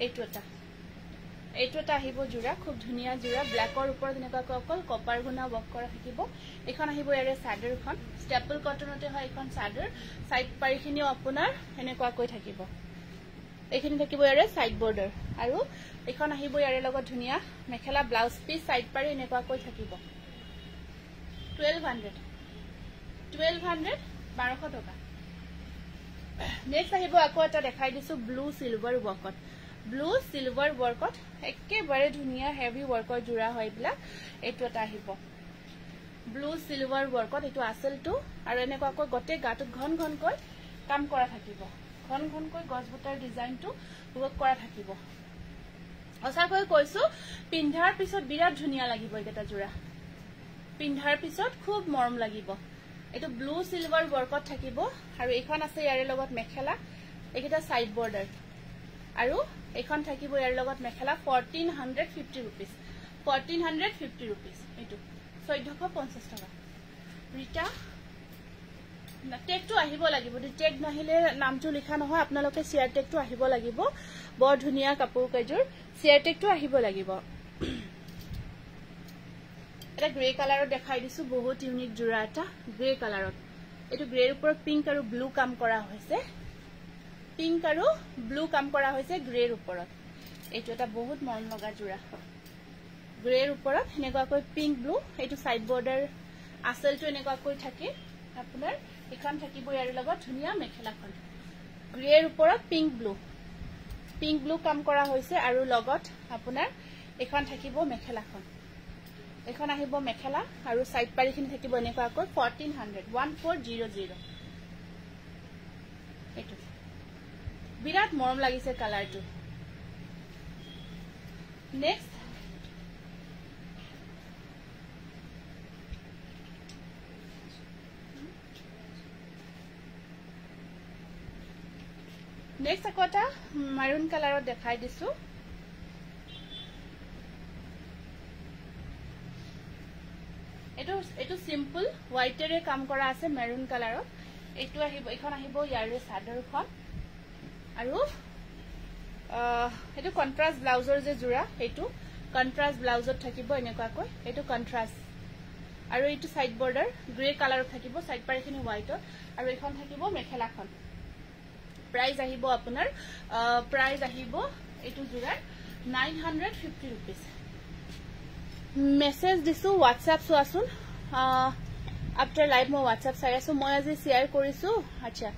এইটো এটা আহিব জোৰা খুব ধুনিয়া জোৰা ব্ল্যাকৰ ওপৰত এনেকা অকল কপাৰ গুণা ওয়াৰ্ক কৰা থাকিব এখন আহিব ইয়াৰে চাদৰখন ষ্টেপল কটনতে হয় এখন চাদৰ সাইড পাৰিখিনিও আপোনাৰ এনেকা কৈ থাকিব এইখিনি থাকিব ইয়াৰে সাইড বৰ্ডাৰ আৰু এখন আহিব ইয়াৰে লগত ধুনিয়া মেখেলা ব্লাউজ পিস সাইড পাৰি এনেকা কৈ থাকিব 1200 টকা নেক্সট আহিব আকৌ এটা দেখাই দিছো ব্লু সিলভাৰ ওয়াৰ্কত একেবাৰে ধুনিয়া হেভি ওয়াৰ্কৰ জোৰা হয় বিলা এটো এটা আহিব ব্লু সিলভাৰ ওয়াৰ্কত এটো আসলটো আৰু এনেকা আকৌ গটে গাটত ঘন কৈ কাম কৰা থাকিব ঘন কৈ গছবুটাৰ ডিজাইনটো ওয়াৰ্ক কৰা থাকিব অসাকৈ কৈছো পিন্ধাৰ পিছত বিৰাট ধুনিয়া লাগিব এটা জোৰা পিন্ধাৰ পিছত খুব মৰম লাগিব এটো ব্লু সিলভাৰ ওয়াৰ্কত থাকিব আৰু এখন আছে ইয়াৰে লগত মেখেলা একেটা সাইড বৰ্ডাৰ আৰু এখন থাকিব ইয়াৰ লগত মেখেলা 1450 rupees 1450 rupees এটো 1450 টকা ৰিটা টেগটো আহিব লাগিব টেগ নাহিলে নামটো লিখা নহয় আপোনালোকে শেয়াৰ টেগটো আহিব লাগিব বৰ ধুনিয়া কাপোৰ কাজৰ শেয়াৰ টেগটো আহিব লাগিব এটা গ্ৰে কালাৰত দেখাই দিছো বহুত ইউনিক জোৰা এটা গ্ৰে কালাৰত এটো গ্ৰেৰ ওপৰত পিংক আৰু ব্লু কাম কৰা হৈছে পিংক আৰু ব্লু কাম কৰা হৈছে গ্ৰেৰ ওপৰত এটো এটা বহুত মৰম লগা জোৰা গ্ৰেৰ ওপৰত এনেকা কৈ পিংক ব্লু এটো সাইড বৰ্ডাৰ আসলটো এনেকা কৈ থাকে আপোনাৰ এখন থাকিব ইয়াৰ লগত ধুনিয়া মেখেলাখন গ্ৰেৰ ওপৰত পিংক ব্লু কাম কৰা হৈছে আৰু লগত আপোনাৰ এখন থাকিব মেখেলাখন এখন আহিব মেখেলা আৰু সাইড পাৰিখিনি থাকিব এনেকা কৈ 1400 এটো বিৰাট মৰম লাগিছে কালাৰটো নেক্সট আকটা মাৰুন কালাৰত দেখাই দিছো এটো সিম্পল হোয়াইটেৰে কাম কৰা আছে মেৰুন কালাৰত এটো আহিব এখন আহিব ইয়াৰে চাদৰখন আৰু এটো কন্ট্ৰাস্ট ব্লাউজৰ যে জোৰা এটো কন্ট্ৰাস্ট ব্লাউজত থাকিব এনেকা কৈ এটো কন্ট্ৰাস্ট আৰু এটো সাইড বৰ্ডাৰ গ্ৰে কালাৰত থাকিব সাইড পাৰিখিনি হোয়াইটৰ আৰু এখন থাকিব মেখেলাখন প্ৰাইস আহিব আপোনাৰ প্ৰাইস আহিব এটো জোৰা 950 rupees মেসেজ দিছো WhatsApp চোৱাচোন আফটাৰ লাইভ মই WhatsApp চাই আছো মই আজি শেয়াৰ কৰিছো আচ্ছা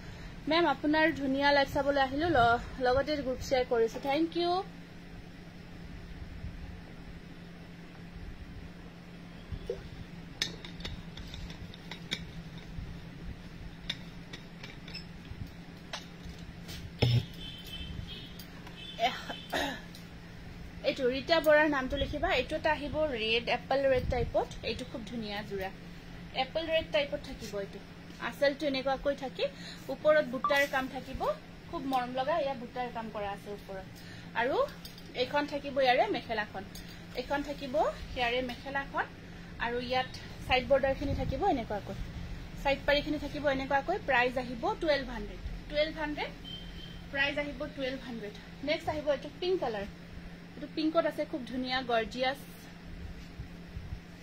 মেম আপোনাৰ ধুনিয়া লাইভ চাবলৈ আহিলো লগতে গ্ৰুপ শেয়াৰ কৰিছো থ্যাংক ইউ এটো ৰিটা বৰাৰ নামটো লিখিবা এটো এটা আহিব ৰেড এপল ৰেড টাইপত এটো খুব ধুনিয়া জোৰা এপল ৰেড টাইপত থাকিব এটো আসলটো এনেকা কৈ থাকি ওপৰত বুটাৰ কাম থাকিব খুব মৰম লগা ইয়া বুটাৰ কাম কৰা আছে ওপৰত আৰু এখন থাকিব ইয়াৰে মেখেলাখন এখন থাকিব ইয়াৰে মেখেলাখন আৰু ইয়াত সাইড বৰ্ডাৰখিনি থাকিব এনেকা কৈ সাইড পাৰিখিনি থাকিব এনেকা কৈ প্ৰাইস আহিব 1200 প্ৰাইস আহিব 1200 নেক্সট আহিব এটো পিংক কালাৰ এটো পিংকত আছে খুব ধুনিয়া গৰ্জিয়াস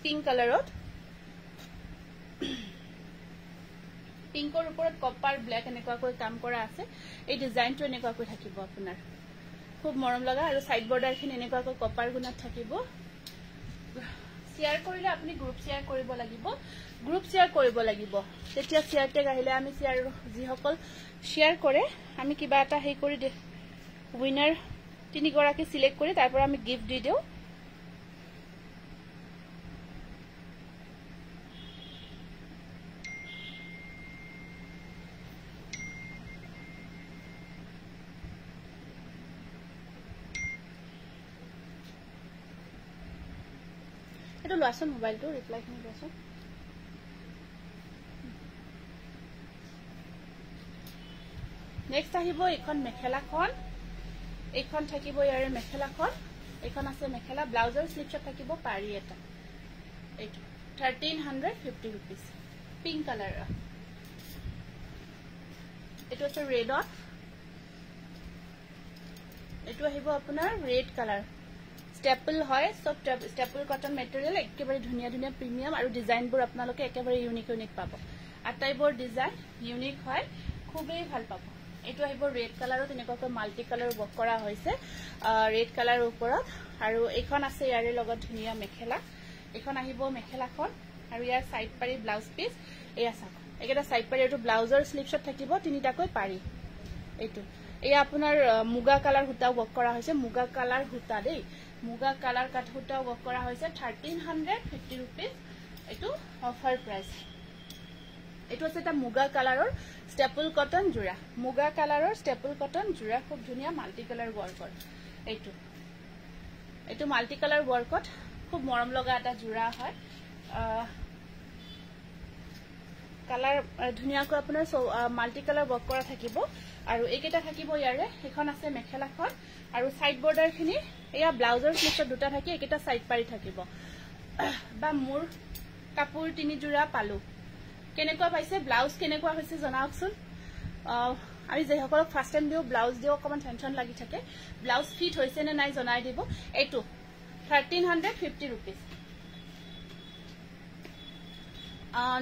পিংক কালাৰত পিংকৰ ওপৰত কপাৰ ব্ল্যাক এনেকুৱাকৈ কাম কৰা আছে এই ডিজাইনটো এনেকুৱাকৈ থাকিব আপোনাৰ খুব মৰম লগা আৰু সাইড বৰ্ডাৰখিনি এনেকুৱাকৈ কপাৰ গুণত থাকিব শেয়াৰ কৰিলে আপুনি গ্ৰুপ শেয়াৰ কৰিব লাগিব গ্ৰুপ শেয়াৰ কৰিব লাগিব তেতিয়া শেয়াৰ টেগ আহিলে আমি শেয়াৰ যিসকল শেয়াৰ কৰে আমি কিবা এটা হেই কৰি দে উইনাৰ তিনি গৰাকী সিলেক্ট কৰি তাৰ পৰা আমি গিফট দি দিও এটো লোৱাছন মোবাইলটো ৰিপ্লাই খিনি লোৱাছন নেক্সট আহিব এখন মেখেলাখন এখন থাকিব ইয়াৰে মেখেলাখন এখন আছে মেখেলা ব্লাউজৰ স্লিপছত থাকিব পাৰি এটা এইটো 1350 rupees পিংক কালাৰ এটো আছে ৰেডত এটো আহিব আপোনাৰ ৰেড কালাৰ স্টেপল হয় সব স্টেপল কটন মেটেৰিয়েল একেবাৰে ধুনিয়া ধুনিয়া প্ৰিমিয়াম আৰু ডিজাইনবোৰ আপোনালোকে একেবাৰে ইউনিক ইউনিক পাব আটাইবোৰ ডিজাইন ইউনিক হয় খুবেই ভাল পাব এটো আহিব ৰেড কালাৰত এনেকুৱাকৈ মাল্টি কালাৰ ওয়াৰ্ক কৰা হৈছে ৰেড কালাৰ ওপৰত আৰু এখন আছে ইয়াৰে লগত ধুনিয়া মেখেলা এখন আহিব মেখেলাখন আৰু ইয়াৰ সাইড পাৰি ব্লাউজ পিস এয়া চাক একেটা সাইড পাৰি এটো ব্লাউজৰ স্লিপছত থাকিব তিনিটাকৈ পাৰি এটো এই আপোনাৰ মুগা কালাৰ হুতা ওয়াৰ্ক কৰা হৈছে মুগা কালাৰ হুতা দেই মুগা কালাৰ কাট হুতা ওয়াৰ্ক কৰা হৈছে 1350 rupees এটো অফাৰ প্ৰাইস এটো আছে এটা মুগা কালাৰৰ স্টেপল কটন জোৰা মুগা কালাৰৰ স্টেপল কটন জোৰা খুব ধুনিয়া মাল্টি কালাৰ ওয়াৰ্কত এটো মাল্টি কালাৰ ওয়াৰ্কত খুব মৰম লগা এটা জোৰা হয় কালাৰ ধুনিয়াকৈ আপোনাৰ মাল্টি কালাৰ ওয়াৰ্ক কৰা থাকিব আৰু এইকেটা থাকিব ইয়াৰে এখন আছে মেখেলাখন আৰু সাইড বৰ্ডাৰ খিনি এয়া ব্লাউজৰ স্লিপছত দুটা থাকি এইকেটা সাইড পাৰি থাকিব বা মোৰ কাপোৰ তিনি জোৰা পালো কেনেকুৱা পাইছে ব্লাউজ কেনেকুৱা হৈছে জনাওকচোন আমি যে সকলক ফাৰ্স্ট টাইম দিও ব্লাউজ দিও অকমান টেনশন লাগি থাকে ব্লাউজ ফিট হৈছে নে নাই জনাই দিব এটো 1350 rupees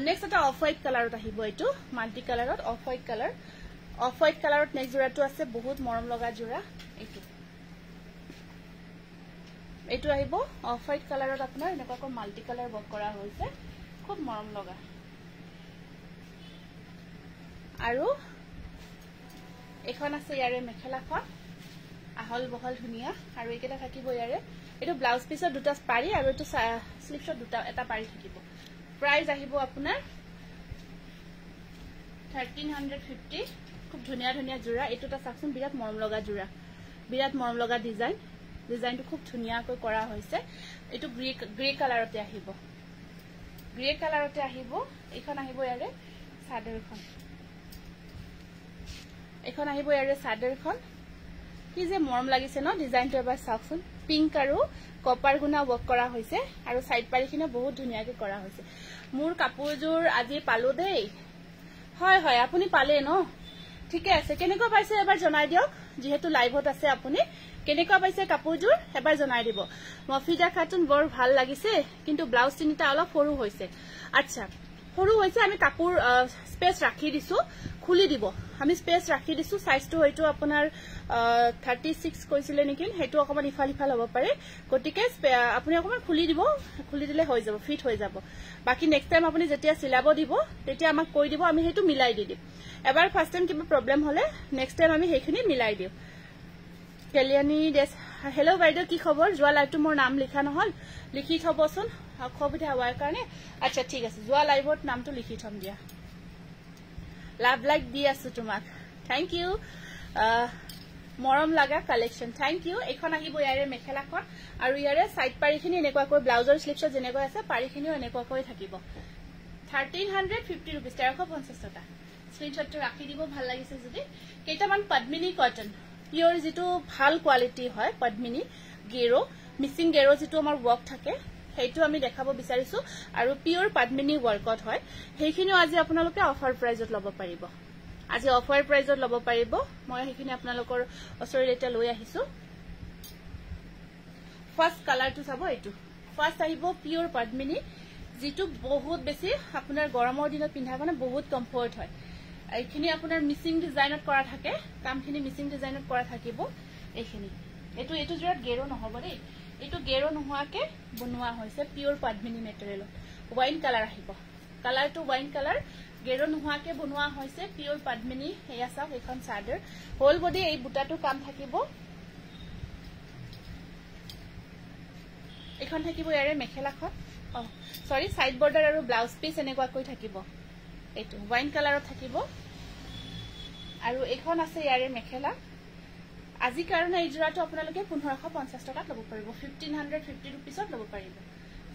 নেক্সট এটা অফ হোয়াইট কালাৰত আহিব এটো মাল্টি কালাৰত অফ হোয়াইট কালাৰত নেক্সট জোৰাটো আছে বহুত মৰম লগা জোৰা এটো আহিব অফ হোয়াইট কালাৰত আপোনাৰ এনেকুৱাকৈ মাল্টি কালাৰ ওয়াৰ্ক কৰা হৈছে খুব মৰম লগা আৰু এখন আছে ইয়াৰে মেখেলাখন আহল বহল ধুনিয়া আৰু এইকেটা থাকিব ইয়াৰে এটো ব্লাউজ পিসৰ দুটা পাৰি আৰু এটো স্লিপছত দুটা এটা পাৰি থাকিব প্ৰাইস আহিব আপোনাৰ 1350 খুব ধুনিয়া ধুনিয়া জোৰা এটোটা সাকচন বিৰাট মৰম লগা জোৰা বিৰাট মৰম লগা ডিজাইনটো খুব ধুনিয়াকৈ কৰা হৈছে এটো গ্ৰে কালাৰতে আহিব এখন আহিব ইয়াৰে সাদৰখন এখন আহিব ইয়াৰে সাদৰখন কি যে মৰম লাগিছে ন ডিজাইনটো এবাৰ চাওকচোন পিংক আৰু কপাৰ গুণা ওয়াৰ্ক কৰা হৈছে আৰু সাইড পাৰিখিনি বহুত ধুনিয়াকৈ কৰা হৈছে মোৰ কাপোৰজোৰ আজি পালো দেই হয় হয় আপুনি পালে ন ঠিকে আছে কেনেকুৱা পাইছে এবাৰ জনাই দিয়ক যেহেতু লাইভত আছে আপুনি কেনেকুৱা পাইছে কাপোৰজোৰ এবাৰ জনাই দিব মফিজা খাতুন বৰ ভাল লাগিছে কিন্তু ব্লাউজ তিনিটা অলপ সৰু হৈছে আচ্ছা সৰু হৈছে আমি কাপোৰ স্পেস ৰাখি দিছো খুলি দিব আমি স্পেস ৰাখি দিছো সাইজটো হয়তো আপোনাৰ 36 কৈছিলে নেকি হেতু অকমান ইফাল হ'ব পাৰে গটিকে আপুনি অকমান খুলি দিলে হৈ যাব ফিট হৈ যাব বাকি নেক্সট টাইম আপুনি যেতিয়া সিলাব দিব তেতিয়া আমাক কৈ দিব আমি হেতু মিলাই দি দিম এবাৰ ফাৰ্স্ট টাইম কিবা প্ৰবলেম হলে নেক্সট টাইম আমি হেখিনি মিলাই দিও কেলিয়ানি দেশ হেল্ল বাইদেউ কি খবৰ জোৱা লাইভটো মোৰ নাম লিখা নহল লিখি থবচোন খবিধা হোৱাৰ কাৰণে আচ্ছা ঠিক আছে জোৱা লাইভত নামটো লিখি থম দিয়া লাভ লাইক দি আছো তোমাক থ্যাংক ইউ মৰম লাগা কালেকশন থ্যাংক ইউ এখন আহিব ইয়াৰে মেখেলাখন আৰু ইয়াৰে সাইড পাৰিখিনি এনেকুৱাকৈ ব্লাউজৰ স্লিপছত যেনেকৈ আছে পাৰিখিনিও এনেকুৱাকৈ থাকিব 1350 rupees 1350 টকা স্ক্ৰিনশ্বটটো ৰাখি দিব ভাল লাগিছে যদি কেইটামান পদ্মিনী কটন পিওৰ যেটো ভাল কোৱালিটি হয় পদ্মিনী গেৰো মিসিং গেৰো যেটো আমাৰ ওয়াৰ্ক থাকে হেইটো আমি দেখাব বিচাৰিছো আৰু পিওৰ পদ্মিনী ওয়াৰ্কত হয় হেইখিনিও আজি আপোনালোকে অফাৰ প্ৰাইজত লব পাৰিব আজি অফাৰ প্ৰাইজত ল'ব পাৰিব মই সেইখিনি আপোনালোকৰ ওচৰলৈ এটা লৈ আহিছো ফাৰ্স্ট কালাৰটো চাব এইটো ফাৰ্স্ট আহিব পিওৰ পদ্মিনী যেটো বহুত বেছি আপোনাৰ গৰমৰ দিনত পিন্ধাৰ কাৰণে বহুত কমফৰ্ট হয় এইখিনি আপোনাৰ মিচিং ডিজাইনত কৰা থাকে কামখিনি মিচিং ডিজাইনত কৰা থাকিব এইখিনি এইটো জোৰত গেৰো নহব দেই এইটো গেৰো নোহোৱাকে বনোৱা হৈছে পিওৰ পদ্মিনী মেটেৰিয়েলত ওয়াইন কালাৰ আহিব কালাৰটো ওয়াইন কালাৰ গেৰো নোহোৱাকে বনোৱা হৈছে পিওৰ পদ্মিনী এয়া চাওক এখন চাদৰ হোল বডি এই বুটাটো কাম থাকিব এখন থাকিব ইয়াৰে মেখেলাখন সৰি সাইড বৰ্ডাৰ আৰু ব্লাউজ পিস এনেকুৱা কৈ থাকিব এইটো ওয়াইন কালাৰত থাকিব আৰু এখন আছে ইয়াৰে মেখেলা আজি কাৰণে এই জোৰাটো আপোনালোকে 1550 টকাত ল'ব পাৰিব 1550 रुपीसত ল'ব পাৰিব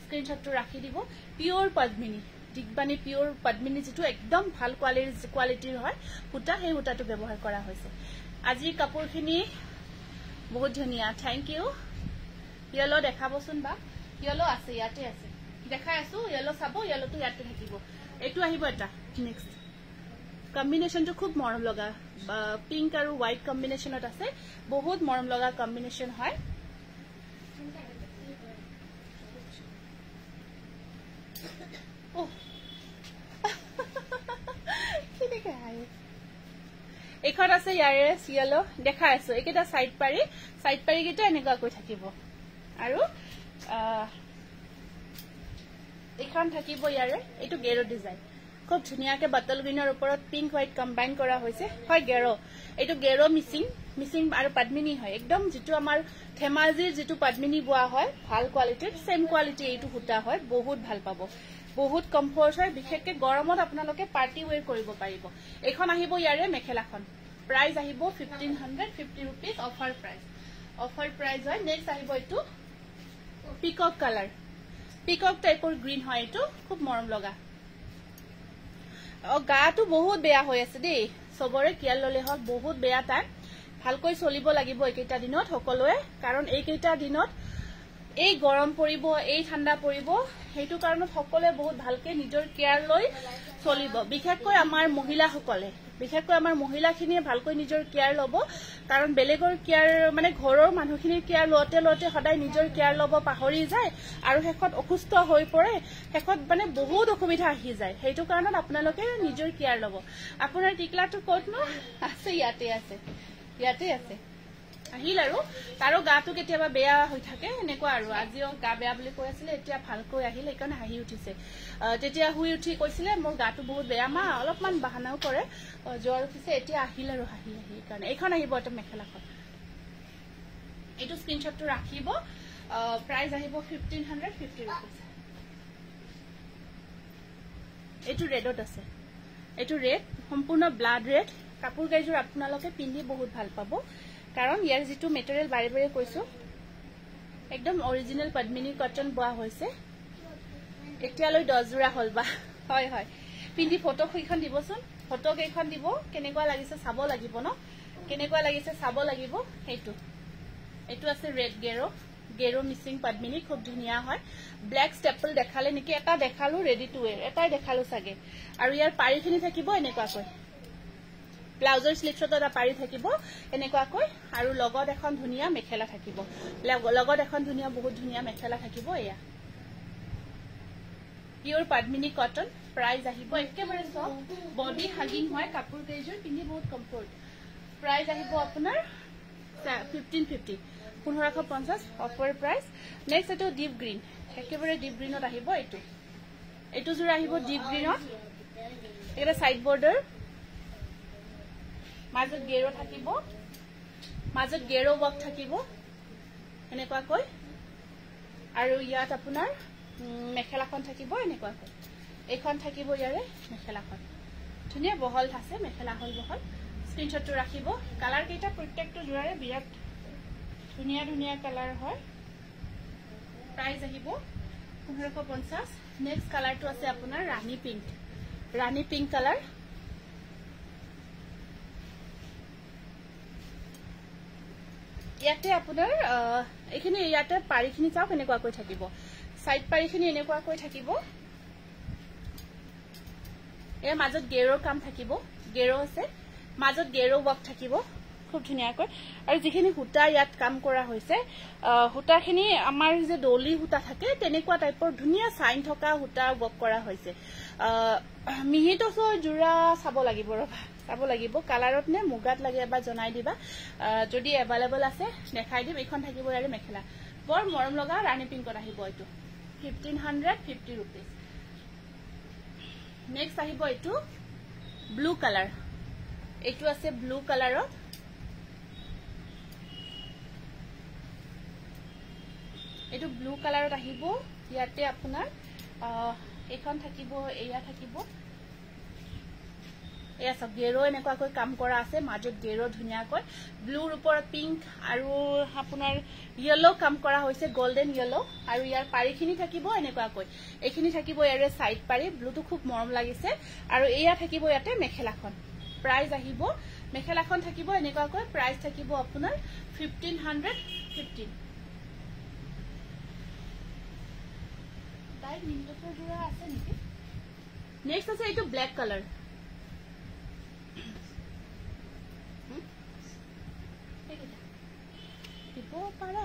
স্ক্ৰিনশ্বটটো ৰাখি দিব পিওৰ পদ্মিনী দিগবানী পিওৰ পদ্মিনী যেটো একদম ভাল কোৱালিটিৰ হয় ফুটা সেই ফুটাটো ব্যৱহাৰ কৰা হৈছে আজি কাপোৰখিনি বহুত ধুনিয়া থ্যাংক ইউ ইয়েলো দেখাবচোন বা ইয়েলো আছে ইয়াতে আছে দেখাই আছো ইয়েলো চাব ইয়েলোটো ইয়াতে থাকিব এটো আহিব এটা নেক্সট কম্বিনেশনটো খুব মৰম লগা পিংক আৰু হোৱাইট কম্বিনেশনত আছে বহুত মৰম লগা কম্বিনেশন হয় এখন আছে ইয়াৰে ইয়েলো দেখাই আছো একেটা সাইড পাৰি গিটা এনেকুৱা কৈ থাকিব আৰু এখন থাকিব ইয়াৰে এটো গেৰো ডিজাইন খুব ধুনিয়াকে বাটল গ্ৰীনৰ ওপৰত পিংক হোৱাইট কম্বাইন কৰা হৈছে হয় গেৰো এটো গেৰো মিসিং আৰু পদ্মিনী হয় একদম যেটো আমাৰ ধেমাজিৰ যেটো পদ্মিনী বোৱা হয় ভাল কোৱালিটিৰ সেম কোৱালিটি এইটো ফুটা হয় বহুত ভাল পাব বহুত কমফৰ্ট হয় বিশেষকৈ গৰমত আপোনালোকে পাৰ্টি ওয়্যাৰ কৰিব পাৰিব এখন আহিব ইয়াৰে মেখেলাখন প্ৰাইস আহিব 1550 रुपीस অফাৰ প্ৰাইস হয় নেক্সট আহিব এটো পিকক কালাৰ পিকক টাইপৰ গ্ৰীন হয় এটো খুব মৰম লগা গাটো বহুত বেয়া হৈ আছে দেই সবৰে কিয়াল ললে হক বহুত বেয়া টাইম ভালকৈ চলিব লাগিব এইকেইটা দিনত সকলোৱে কাৰণ এইকেইটা দিনত এই গৰম পৰিব এই ঠাণ্ডা পৰিব হেতু কাৰণত সকলোৱে বহুত ভালকে নিজৰ কেয়াৰ লৈ চলিব বিশেষকৈ আমাৰ মহিলাখিনিয়ে ভালকৈ নিজৰ কেয়াৰ লব কাৰণ বেলেগৰ কেয়াৰ মানে ঘৰৰ মানুহখিনিৰ কেয়াৰ লতে সদায় নিজৰ কেয়াৰ লব পাহৰি যায় আৰু হেকত অসুস্থ হৈ পৰে হেকত মানে বহুত অসুবিধা আহি যায় হেতু কাৰণত আপোনালোকে নিজৰ কেয়াৰ লব আপোনাৰ টিকলাটো ক'তনো আছে ইয়াতে আছে আহিল আৰু তাৰো গাটো কেতিয়াবা বেয়া হৈ থাকে এনেকুৱা আৰু আজিও গা বেয়া বুলি কৈ আছিল এতিয়া ভালকৈ আহিল এইকাৰণে হাঁহি উঠিছে তেতিয়া হুই উঠি কৈছিলে মোৰ গাটো বহুত বেয়া মা অলপমান বাহানাও কৰে জ্বৰ উঠিছে এতিয়া আহিল আৰু হাঁহি এইকাৰণে এইখন আহিব এটা মেখেলাখন এইটো স্ক্ৰিনশ্বটটো ৰাখিব প্ৰাইস আহিব 1550 रुपीस এইটো ৰেডত আছে এইটো ৰেড সম্পূৰ্ণ ব্লাড ৰেড কাপোৰ গাইজোৰ আপোনালোকে পিন্ধি বহুত ভাল পাব কাৰণ ইয়াৰ যেটো মেটেৰিয়েল বাৰে কৈছো একদম অৰিজিনাল পদ্মিনী কটন বোৱা হৈছে এতিয়ালৈ 10 জোৰা হলবা হয় পিন্ধি ফটো কেইখন দিবচোন ফটো কেইখন দিব কেনেকুৱা লাগিছে চাব লাগিব ন কেনেকুৱা লাগিছে চাব লাগিব এইটো আছে ৰেড গেৰো মিসিং পদ্মিনী খুব ধুনিয়া হয় ব্ল্যাক স্টেপল দেখালে নেকি এটা দেখালো ৰেডি টু ওয়্যাৰ এটাই দেখালো সাগে আৰু ইয়াৰ পাৰিখিনি থাকিব এনেকুৱাকৈ ব্লাউজৰ স্লিভছত এটা পাৰি থাকিব এনেকুৱাকৈ আৰু লগত এখন ধুনিয়া মেখেলা থাকিব লগত এখন ধুনিয়া বহুত ধুনিয়া মেখেলা থাকিব এয়া পিওৰ পদ্মিনী কটন প্ৰাইস আহিব একেবাৰে সব বডি হাগিং হয় কাপোৰ কেজৰ পিন্ধি বহুত কমফৰ্ট প্ৰাইস আহিব আপোনাৰ 1550 অফাৰ প্ৰাইস নেক্সট এটো ডিপ গ্ৰীন একেবাৰে ডিপ গ্ৰীনত আহিব এইটো জোৰা আহিব ডিপ গ্ৰীনত এটা সাইড বৰ্ডাৰ মাজত গেৰো থাকিব মাজত গেৰো ওয়াৰ্ক থাকিব এনেকুৱাকৈ আৰু ইয়াত আপোনাৰ মেখেলাখন থাকিব এনেকুৱাকৈ এইখন থাকিব ইয়াৰে মেখেলাখন ধুনিয়া বহল আছে মেখেলা হল বহল স্ক্ৰিনশ্বটটো ৰাখিব কালাৰ কেইটা প্ৰত্যেকটো জোৰাৰে বিৰাট ধুনিয়া কালাৰ হয় প্ৰাইস আহিব 1550 নেক্সট কালাৰটো আছে আপোনাৰ ৰাণী পিংক কালাৰ ইয়াতে আপোনাৰ এখিনি ইয়াতে পাৰিখিনি চাওক এনেকুৱাকৈ থাকিব সাইড পাৰিখিনি এনেকুৱাকৈ থাকিব এৰ মাজত গেৰোৰ কাম থাকিব গেৰো আছে মাজত গেৰো ৱৰ্ক থাকিব খুব ধুনীয়াকৈ আৰু যিখিনি সূতা ইয়াত কাম কৰা হৈছে সূতাখিনি আমাৰ যে ডলি সূতা থাকে তেনেকুৱা টাইপৰ ধুনীয়া চাইন থকা সূতা ৱৰ্ক কৰা হৈছে মিহিটো জোৰা চাব লাগিব কালাৰত নে মুগাত লাগে এবাৰ জনাই দিবা যদি এভেইলেবল আছে দেখাই দিম এখন থাকিব ইয়াৰে মেখেলা বৰ মৰম লগা ৰাণী পিংকত আহিব এইটো 1550 rupees নেক্সট আহিব এইটো ব্লু কালাৰ এইটো আছে ব্লু কালাৰত এইটো ব্লু কালাৰত আহিব ইয়াতে আপোনাৰ এখন থাকিব এয়া থাকিব এয়া সব গেৰো এনেকুৱাকৈ কাম কৰা আছে মাজত গেৰো ধুনীয়াকৈ ব্লুৰ ওপৰত পিংক আৰু আপোনাৰ ইয়েলো কাম কৰা হৈছে গোল্ডেন ইয়েলো আৰু ইয়াৰ পাৰিখিনি থাকিব এনেকুৱাকৈ এইখিনি থাকিব ইয়াৰে সাইড পাৰি ব্লুটো খুব মৰম লাগিছে আৰু এয়া থাকিব ইয়াতে মেখেলাখন প্ৰাইস আহিব মেখেলাখন থাকিব এনেকুৱাকৈ প্ৰাইস থাকিব আপোনাৰ 1515 তাই নিমটোৰ জোৰা আছে নেকি নেক্সট আছে এইটো ব্ল্যাক কালাৰ দিব পাৰা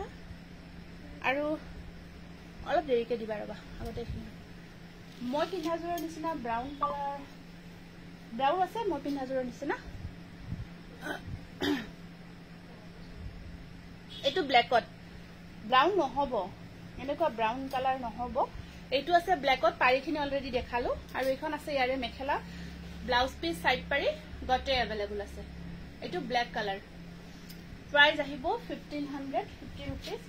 আৰু অলপ দেৰিকে দিবা ৰবা আগতে মই পিন্ধাজোৰৰ নিচিনা ব্ৰাউন কালাৰ ব্ৰাউন আছে মই পিন্ধাজোৰৰ নিচিনা এইটো ব্ল্যাকত ব্ৰাউন নহব এনেকুৱা ব্ৰাউন কালাৰ নহব এইটো আছে ব্ল্যাকত পাৰিখিনি অলৰেডি দেখালো আৰু এখন আছে ইয়াৰে মেখেলা ব্লাউজ পিস সাইড পাৰি গটে अवेलेबल আছে এইটো ব্ল্যাক কালাৰ প্ৰাইস আহিব 1550 rupees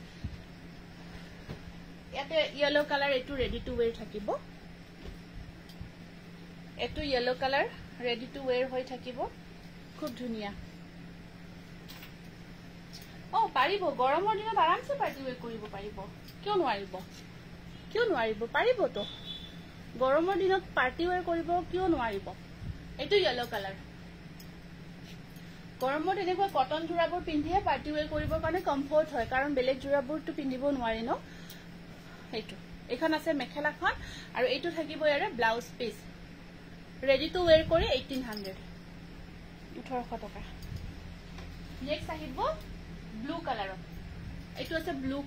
ইয়াতে ইয়েলো কালাৰ এইটো ৰেডি টু ওয়্যাৰ থাকিব এইটো yellow colour ready to where হৈ থাকিব খুব ধুনিয়া পাৰিব গৰমৰ দিনত আৰামছে পাৰ্টি ওয়্যাৰ কৰিব পাৰিব কিয় নোৱাৰিব পাৰিব তো গৰমৰ দিনত পাৰ্টি ওয়্যাৰ কৰিব কিয় নোৱাৰিব এইটো ইয়েলো কালাৰ গৰমত এনেকুৱা কটন জোৰাবোৰ পিন্ধিয়ে পাৰ্টি ওয়্যাৰ কৰিবৰ কাৰণে কমফৰ্ট হয় কাৰণ বেলেগ জোৰাবোৰটো পিন্ধিব নোৱাৰি ন এইটো এখন আছে মেখেলাখন আৰু এইটো থাকিব ইয়াৰে blouse piece ready to where কৰি 1800 টকা নেক্সট আহিব ব্লু কালাৰত এইটো আছে ব্লু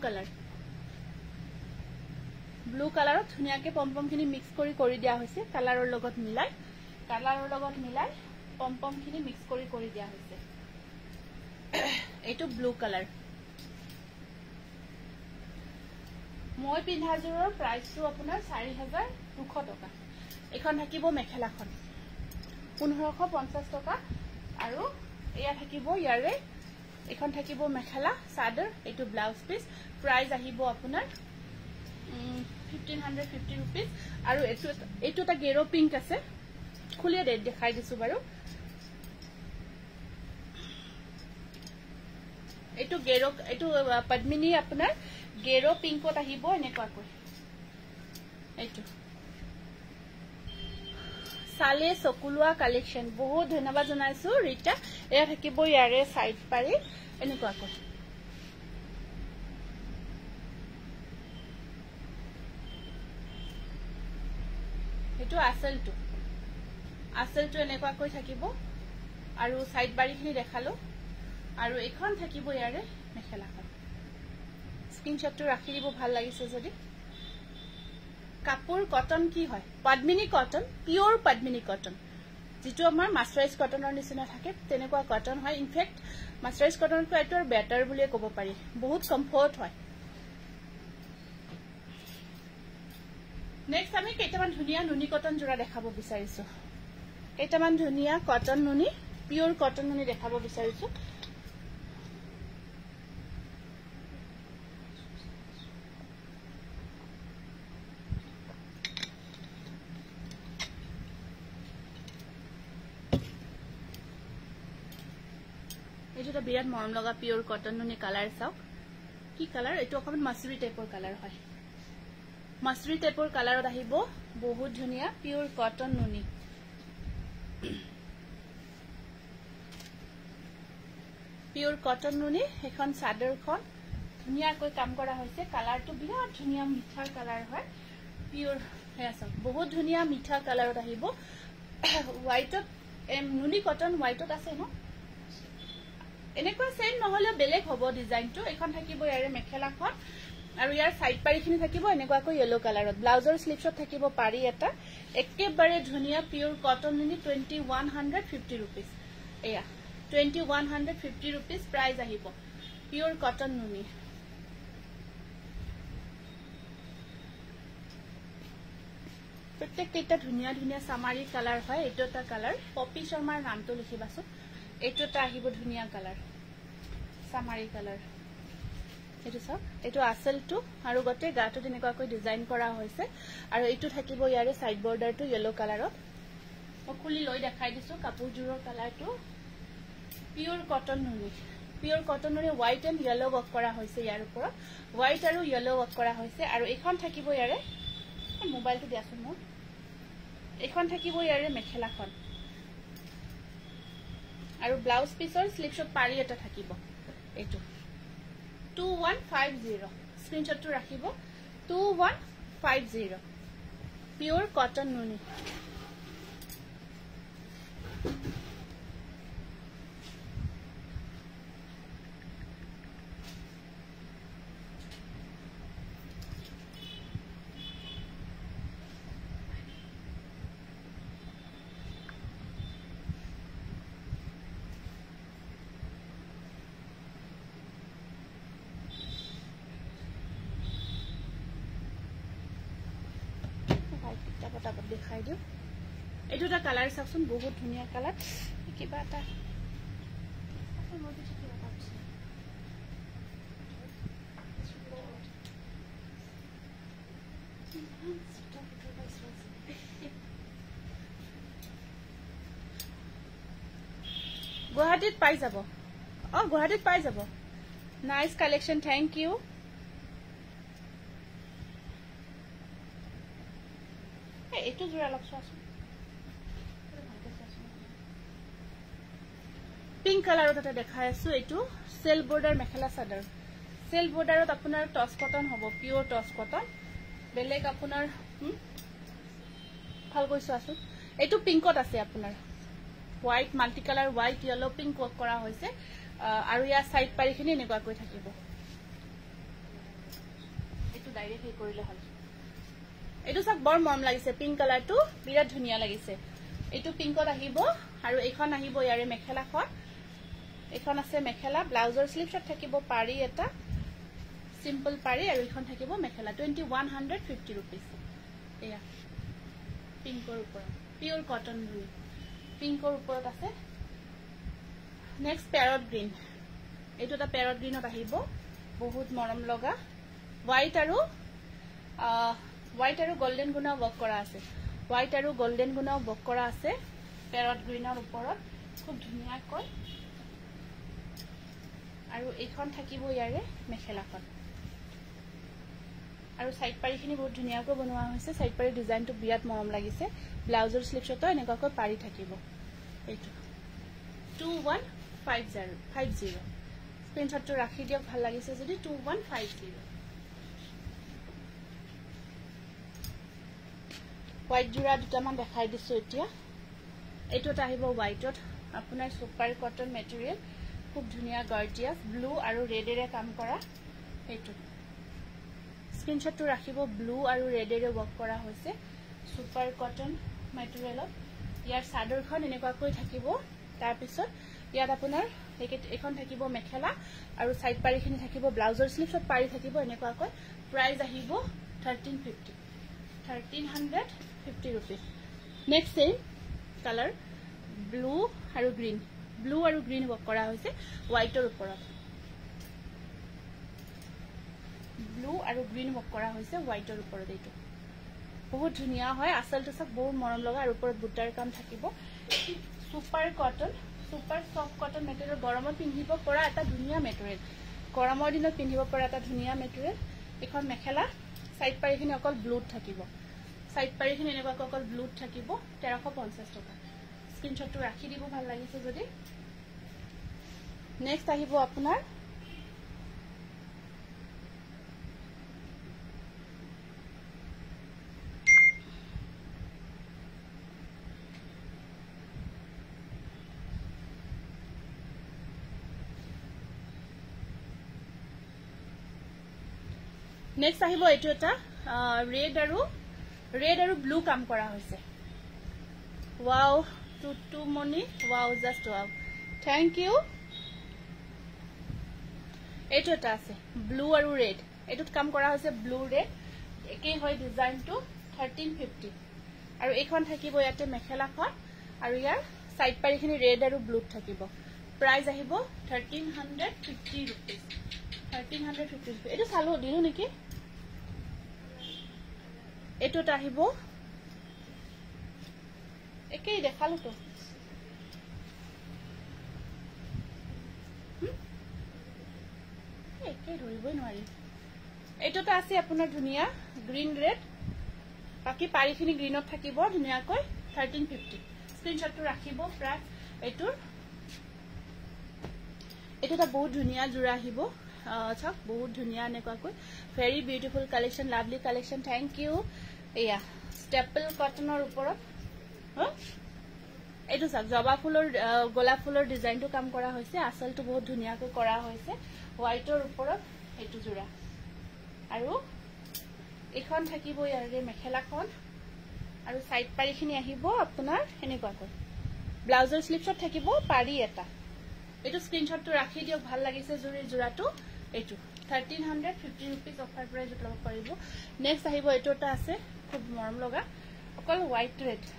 কালাৰত ধুনিয়াকে পমপমখিনি মিক্স কৰি দিয়া হৈছে কালাৰৰ লগত মিলাই পমপমখিনি মিক্স কৰি দিয়া হৈছে এইটো ব্লু কালাৰ মই পিন্ধাজোৰৰ প্ৰাইসটো আপোনাৰ 4200 টকা এখন থাকিব মেখেলাখন 1550 টকা আৰু এয়া থাকিব ইয়াৰে এখন থাকিব মেখেলা চাদৰ এইটো ব্লাউজ পিস প্ৰাইস আহিব আপোনাৰ 1550 rupees আৰু এইটো এটা গেৰো পিংক আছে খুলিয়ে দেখাই দিছো বাৰু এইটো গেৰো এইটো পদ্মিনী আপোনাৰ গেৰো পিংকত আহিব এনেকুৱাকৈ এইটো সালে সকুলুৱা কালেকশন বহুত ধন্যবাদ জনাইছো ৰিতা এয়া থাকিব ইয়াৰে সাইড পাৰি এনেকুৱাকৈ এইটো আসলটো এনেকুৱাকৈ থাকিব আৰু সাইড বাৰিখিনি দেখালো আৰু এখন থাকিব ইয়াৰে মেখেলাখন স্ক্ৰিনশ্বটটো ৰাখি দিব ভাল লাগিছে যদি কাপোৰ কটন কি হয় পদ্মিনী কটন পিওৰ পদ্মিনী কটন যেটো আমাৰ মাস্টাৰাইজ কটনৰ নিচিনা থাকে তেনেকুৱা কটন হয় ইনফেক্ট মাস্টাৰাইজ কটনটো এটো বেটাৰ বুলি ক'ব পাৰি বহুত কমফৰ্ট হয় নেক্সট আমি কেইটামান ধুনিয়া নুনি কটন জোৰা দেখাব বিচাৰিছো কেইটামান ধুনিয়া কটন নুনি পিওৰ কটন নুনি দেখাব বিচাৰিছো এটা বিৰাট মৰম লগা পিওৰ কটন নুনি কালাৰ চাওক কি কালাৰ এটো অকমান মাছৰি টাইপৰ কালাৰ হয় মাছৰি টাইপৰ কালাৰত আহিব বহুত ধুনিয়া পিওৰ কটন নুনি পিওৰ কটন নুনি এখন চাদৰখন ধুনিয়াকৈ কাম কৰা হৈছে কালাৰটো বিৰাট ধুনিয়া মিঠা কালাৰ হয় পিওৰ হেয়া চাওক বহুত ধুনিয়া মিঠা কালাৰত আহিব হোৱাইটত নুনি কটন হোৱাইটত আছে ন এনেকুৱা সেম নহলে বেলেগ হ'ব ডিজাইনটো এখন থাকিব ইয়াৰে মেখেলাখন আৰু ইয়াৰ সাইড পাৰিখিনি থাকিব এনেকুৱাকৈ ইয়েলো কালাৰত ব্লাউজৰ স্লিভছত থাকিব পাৰি এটা একেবাৰে ধুনিয়া পিওৰ কটন নুনি 2150 रुपीस এয়া 2150 रुपीस প্ৰাইস আহিব পিওর কটন নুনি প্রত্যেকটা ধুনিয়া ধুনিয়া সামারি কালার হয় এটোটা কালার পপি শর্মার নামটো লিখিবাছো এটোটা আহিব ধুনিয়া কালার সামারি কালার এটো সব এটো আসলটো আৰু গতে গাটো দিনেকুৱাকৈ ডিজাইন কৰা হৈছে আৰু এটো থাকিব ইয়াৰে সাইড বৰ্ডাৰটো ইয়েলো কালাৰত খুলি লৈ দেখাই দিছো কাপোৰজোৰৰ কালাৰটো পিওর কটন নুনি হোয়াইট এন্ড ইয়েলো ওয়ার্ক করা হয়েছে ইয়ার উপর হোয়াইট আর ইয়েলো ওয়ার্ক করা হয়েছে আর এখন থাকিব ইয়ারে মোবাইলটো দিয়াছো মোৰ এখন থাকিব ইয়াৰে মেখেলাখন আৰু ব্লাউজ পিসৰ স্লিভছত পাৰি এটা থাকিব এটো 2150 স্ক্ৰিনশটটো ৰাখিব 2150 পিওৰ কটন নুনি পটাপট দেখাই দিও এটোটা কালাৰ সাকশন বহুত ধুনিয়া কালাৰ কিবা এটা গুৱাহাটীত পাই যাব গুৱাহাটীত পাই যাব নাইস কালেকশন থ্যাংক ইউ এটো জোড়া লাগছে আছে পিঙ্ক কালারত এটা দেখাই আছো এটো cell border mekhela chador cell বৰ্ডাৰত আপোনাৰ টস কটন হ'ব পিওৰ টস কটন বেলেগ আপোনাৰ ভাল কৈছো আছো এটো পিঙ্কত আছে আপোনাৰ white multi colour white yellow pink work কৰা হৈছে আৰু ইয়াৰ সাইড পাৰিখিনি এনেকুৱা কৈ থাকিব এটো ডাইৰেক্ট হে কৰিলে হল এটো সব বৰ মৰম লাগিছে পিঙ্ক কালাৰটো বিৰাট ধুনিয়া লাগিছে এটো পিঙ্কত আহিব আৰু এখন আহিব ইয়াৰে মেখেলাখন এখন আছে মেখেলা ব্লাউজৰ স্লিভছত থাকিব পাৰি এটা সিম্পল পাৰি আৰু এখন থাকিব মেখেলা 2150 रुपीस এয়া পিঙ্কৰ ওপৰত পিওৰ কটন নুনি পিঙ্কৰ ওপৰত আছে নেক্সট প্যাৰট গ্ৰীন এটোটা প্যাৰট গ্ৰীনত আহিব বহুত মৰম লগা হোয়াইট আৰু গোল্ডেন গুনা ওয়াৰ্ক কৰা আছে হোয়াইট আৰু গোল্ডেন গুনা ওয়াৰ্ক কৰা আছে প্যাৰট গ্ৰীনৰ ওপৰত খুব ধুনিয়া কয় আৰু এখন থাকিব ইয়াৰে মেখেলাখন আৰু সাইড পাৰিখিনি বহুত ধুনিয়াকৈ বনোৱা হৈছে সাইড পাৰি ডিজাইনটো বিৰাট মৰম লাগিছে ব্লাউজৰ স্লিভছতো এনেকুৱাকৈ পাৰি থাকিব এইটো 2150 স্ক্ৰিনশটটো ৰাখি দিয়ক ভাল লাগিছে যদি 2150 হোয়াইট জোড়া দুটামান দেখাই দিছো এতিয়া এটোটা আহিব হোয়াইটত আপোনাৰ সুপাৰ কটন মেটেৰিয়েল খুব ধুনিয়া গৰ্জিয়াস ব্লু আৰু ৰেডেৰে কাম কৰা এইটো স্ক্ৰিনশটটো ৰাখিব ব্লু আৰু ৰেডেৰে ওয়াৰ্ক কৰা হৈছে সুপাৰ কটন মেটেৰিয়েলত ইয়াৰ চাদৰখন এনেকুৱাকৈ থাকিব তাৰ পিছত ইয়াত আপোনাৰ এখন থাকিব মেখেলা আৰু সাইড পাৰিখিনি থাকিব ব্লাউজৰ স্লিভছত পাৰি থাকিব এনেকুৱাকৈ প্ৰাইস আহিব 1350 rupees next same colour blue और ग्रीन वर्क करा होइसे व्हाइटर ऊपर ब्लू और ग्रीन वर्क करा होइसे व्हाइटर ऊपर एटो बहुत धुनिया है आसलটো सब बहुत मरम लगा और ऊपर बुटार काम থাকিব सुपर सॉफ्ट कटन मेटेरियल गरमत पिंधिब পৰা এটা ধুনিয়া মেটেৰিয়েল গৰমৰ দিনত পিন্ধিব পৰা এটা ধুনিয়া মেটেৰিয়েল এখন মেখেলা সাইড পাৰিখিনি অকল ব্লুত থাকিব সাইড পাৰিখিনি এনেকুৱা অকল ব্লুত থাকিব 1350 টকা স্ক্ৰিনশটটো ৰাখি দিব ভাল লাগিছে যদি নেক্সট আহিব আপোনাৰ নেক্সট আহিব এইটো এটা ৰেড আৰু ব্লু কাম কৰা হৈছে wow Tutumoni wow just wow thank you এইটো এটা আছে ব্লু আৰু ৰেড এটোত কাম কৰা হৈছে ব্লু ৰেড একেই হয় ডিজাইনটো 1350 আৰু এইখন থাকিব ইয়াতে মেখেলাখন আৰু ইয়াৰ সাইড পাৰিখিনি ৰেড আৰু ব্লু থাকিব প্ৰাইস আহিব 1350 रुपीस 1350 এটো চালো দিলো নেকি এটোত আহিব একেই দেখালো তো একেই ধৰিবই নোৱাৰি এটোটা আছে আপোনাৰ ধুনিয়া গ্ৰীন ৰেড বাকি পাৰিখিনি গ্ৰীনত থাকিব ধুনিয়াকৈ 1350 স্ক্ৰিনশ্বটটো ৰাখিব প্ৰায় এটোৰ এটোটা বহুত ধুনিয়া জোৰা আহিব চাওক বহুত ধুনিয়া নেকৈ very beautiful collection lovely collection thank you এয়া স্টেপল কটনৰ ওপৰত এটো চাওক জবা ফুলৰ গোলাপ ফুলৰ ডিজাইনটো কাম কৰা হৈছে আসলটো বহুত ধুনিয়াকৈ কৰা হৈছে হোৱাইটৰ ওপৰত এটো জোৰা আৰু এখন থাকিব ইয়াৰে মেখেলাখন আৰু সাইড পাৰিখিনি আহিব আপোনাৰ এনেকুৱাকৈ ব্লাউজৰ স্লিপছত থাকিব পাৰি এটা এটো স্ক্ৰিনশ্বটটো ৰাখি দিওক ভাল লাগিছে জোৰাটো এটো 1350 रुपीस অফাৰ প্ৰাইস ল'ব পাৰিব নেক্সট আহিব এটো এটা আছে খুব মৰম লগা অকল white red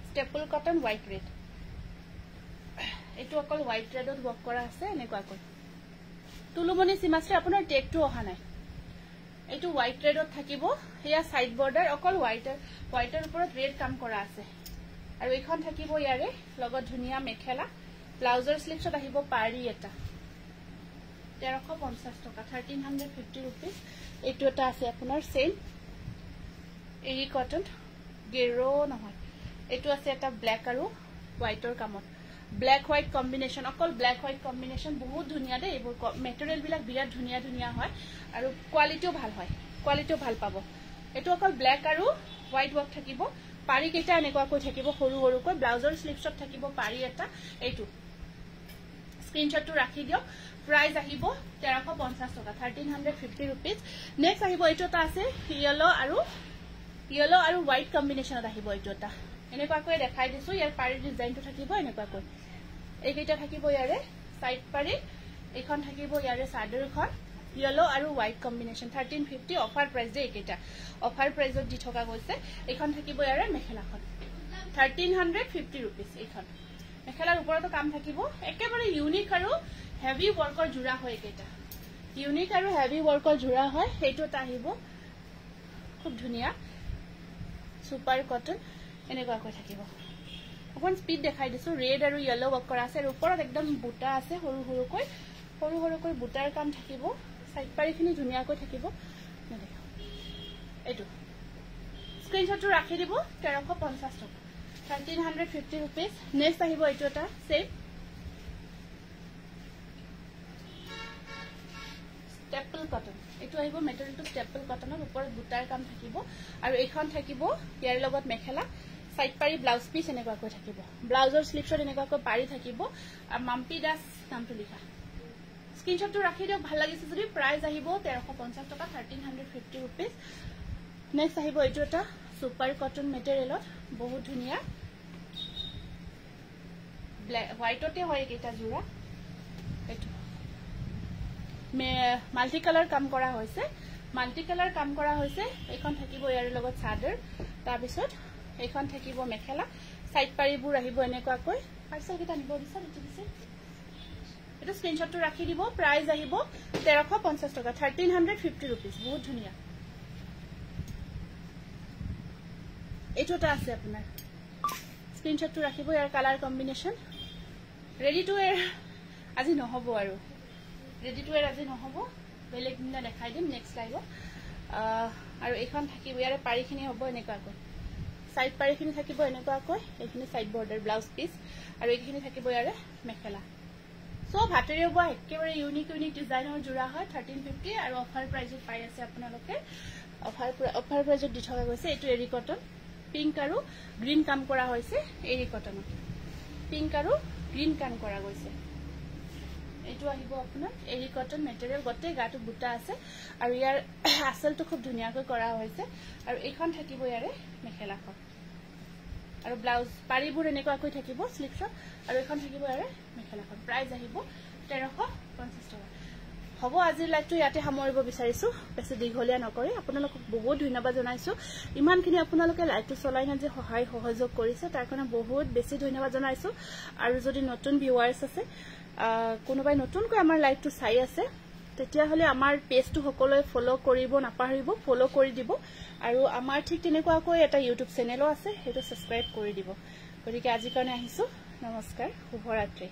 staple cotton white red এটো অকল হোৱাইট ৰেডত ওয়াৰ্ক কৰা আছে এনেকুৱাকৈ তুলুমনি সিমাস্টে আপোনাৰ টেগটো অহা নাই এটো হোৱাইট ৰেডত থাকিব হেয়া সাইড বৰ্ডাৰ অকল হোৱাইটৰ ওপৰত ৰেড কাম কৰা আছে আৰু এইখন থাকিব ইয়াৰে লগত ধুনিয়া মেখেলা ব্লাউজৰ স্লিপছত আহিব পাৰি এটা 1350 টকা 1350 रुपीस এটো এটা আছে আপোনাৰ সেম এৰি কটন গেৰো নহয় এটো আছে এটা ব্ল্যাক আৰু হোৱাইটৰ কামত ব্ল্যাক হোৱাইট কম্বিনেশন অকল ব্ল্যাক হোৱাইট কম্বিনেশন বহুত ধুনিয়া দে এইবোৰ মেটেৰিয়েল বিলাক বিৰাট ধুনিয়া হয় আৰু কোৱালিটিও ভাল পাব এটো অকল ব্ল্যাক আৰু হোৱাইট ওয়াৰ্ক থাকিব পাৰি কেটা এনেকুৱাকৈ থাকিব সৰু ব্লাউজৰ স্লিপছত থাকিব পাৰি এটা এইটো স্ক্ৰিনশ্বটটো ৰাখি দিওক প্ৰাইস আহিব 1350 টকা 1350 रुपीस নেক্সট আহিব এটো এটা আছে ইয়েলো আৰু হোৱাইট কম্বিনেশনত আহিব এটো এটা এনেকুৱাকৈ দেখাই দিছো ইয়াৰ পাৰি ডিজাইনটো থাকিব এনেকুৱাকৈ এইকেইটা থাকিব ইয়াৰে সাইড পাৰি এখন থাকিব ইয়াৰে চাদৰখন ইয়েলো আৰু হোৱাইট কম্বিনেশন 1350 অফাৰ প্ৰাইস দে এইকেইটা অফাৰ প্ৰাইসত দি থকা গৈছে এখন থাকিব ইয়াৰে মেখেলাখন 1350 रुपीस এইখন মেখেলাৰ ওপৰতো কাম থাকিব একেবাৰে ইউনিক আৰু হেভি ওয়াৰ্কৰ জোৰা হয় এইকেইটা ইউনিক আৰু হেভি ওয়াৰ্কৰ জোৰা হয় এইটোত আহিব খুব ধুনিয়া সুপাৰ কটন এনেকুৱাকৈ থাকিব অকন স্পিড দেখাই দিছো ৰেড আৰু ইয়েলো ওয়াৰ্ক কৰা আছে আৰু ওপৰত একদম বুটা আছে সৰু বুটাৰ কাম থাকিব সাইড পাৰিখিনি ধুনিয়াকৈ থাকিব এইটো স্ক্ৰিনশ্বটটো ৰাখি দিব 1350 টকা 1350 रुपीस নেক্সট আহিব এইটো এটা সেম স্টেপল কটন এটো আহিব মেটেৰিয়েলটো স্টেপল কটনৰ ওপৰত বুটাৰ কাম থাকিব আৰু এইখন থাকিব ইয়াৰ লগত মেখেলা সাইড পাৰি ব্লাউজ পিস এনেকুৱাকৈ থাকিব ব্লাউজৰ স্লিপছত এনেকুৱাকৈ পাৰি থাকিব আৰু মাম্পি দাস নামটো লিখা স্ক্ৰিনশ্বটটো ৰাখি দিওক ভাল লাগিছে যদি প্ৰাইস আহিব 1350 টকা 1350 रुपीस নেক্সট আহিব এইটো এটা সুপাৰ কটন মেটেৰিয়েলত বহুত ধুনিয়া হোৱাইটতে হয় কেইটা জোৰা এটো মাল্টি কালাৰ কাম কৰা হৈছে এইখন থাকিব ইয়াৰ লগত চাদৰ তাৰ পিছত এইখন থাকিব মেখেলা সাইড পাৰিবোৰ আহিব এনেকুৱাকৈ পাৰ্সেল কিটা নিব দিছে এটো স্ক্ৰিনশ্বটটো ৰাখি দিব প্ৰাইস আহিব 1350 টকা 1350 रुपीस বহুত ধুনিয়া এটোটা আছে আপোনাৰ স্ক্ৰিনশ্বটটো ৰাখিব ইয়াৰ colour combination ready to wear আজি নহব আৰু বেলেগ দিনা দেখাই দিম নেক্সট লাইভ আৰু এইখন থাকিব ইয়াৰে পাৰিখিনি হ'ব এনেকুৱাকৈ সাইড পাৰিখিনি থাকিব এনেকুৱাকৈ এইখিনি সাইড বৰ্ডাৰ ব্লাউজ পিস আৰু এইখিনি থাকিব ইয়াৰে মেখেলা সব হাতেৰে বোৱা একেবাৰে ইউনিক ডিজাইনৰ জোৰা হয় 1350 আৰু অফাৰ প্ৰাইসত পাই আছে আপোনালোকে অফাৰ প্ৰাইসত দি থকা গৈছে এটো এৰি কটন পিংক আৰু গ্ৰীন কাম কৰা হৈছে এৰি কটনত পিংক আৰু গ্ৰীন কাম কৰা গৈছে এইটো আহিব আপোনাৰ এৰি কটন মেটেৰিয়েল গটে গাটো বুটা আছে আৰু ইয়াৰ আসলটো খুব ধুনিয়াকৈ কৰা হৈছে আৰু এইখন থাকিব ইয়াৰে মেখেলাখন আৰু ব্লাউজ পাৰিবোৰ এনেকুৱাকৈ থাকিব স্লিভছত আৰু এইখন থাকিব ইয়াৰে মেখেলাখন প্ৰাইস আহিব 1350 টকা হ'ব আজিৰ লাইভটো ইয়াতে সামৰিব বিচাৰিছো বেছি দীঘলীয়া নকৰি আপোনালোকক বহুত ধন্যবাদ জনাইছো ইমানখিনি আপোনালোকে লাইভটো চলাই না যে সহায় সহযোগ কৰিছে তাৰ কাৰণে বহুত বেছি ধন্যবাদ জনাইছো আৰু যদি নতুন ভিউৱাৰ্ছ আছে কোনোবাই নতুনকৈ আমাৰ লাইভটো চাই আছে তেতিয়া হলে আমাৰ পেজটো সকলোৱে ফলো কৰিব নাপাহৰিব ফলো কৰি দিব আৰু আমাৰ ঠিক তেনেকুৱাকৈ এটা ইউটিউব চেনেলও আছে হেতু সাবস্ক্ৰাইব কৰি দিব গতিকে আজি কাৰণে আহিছো নমস্কাৰ শুভৰাত্ৰি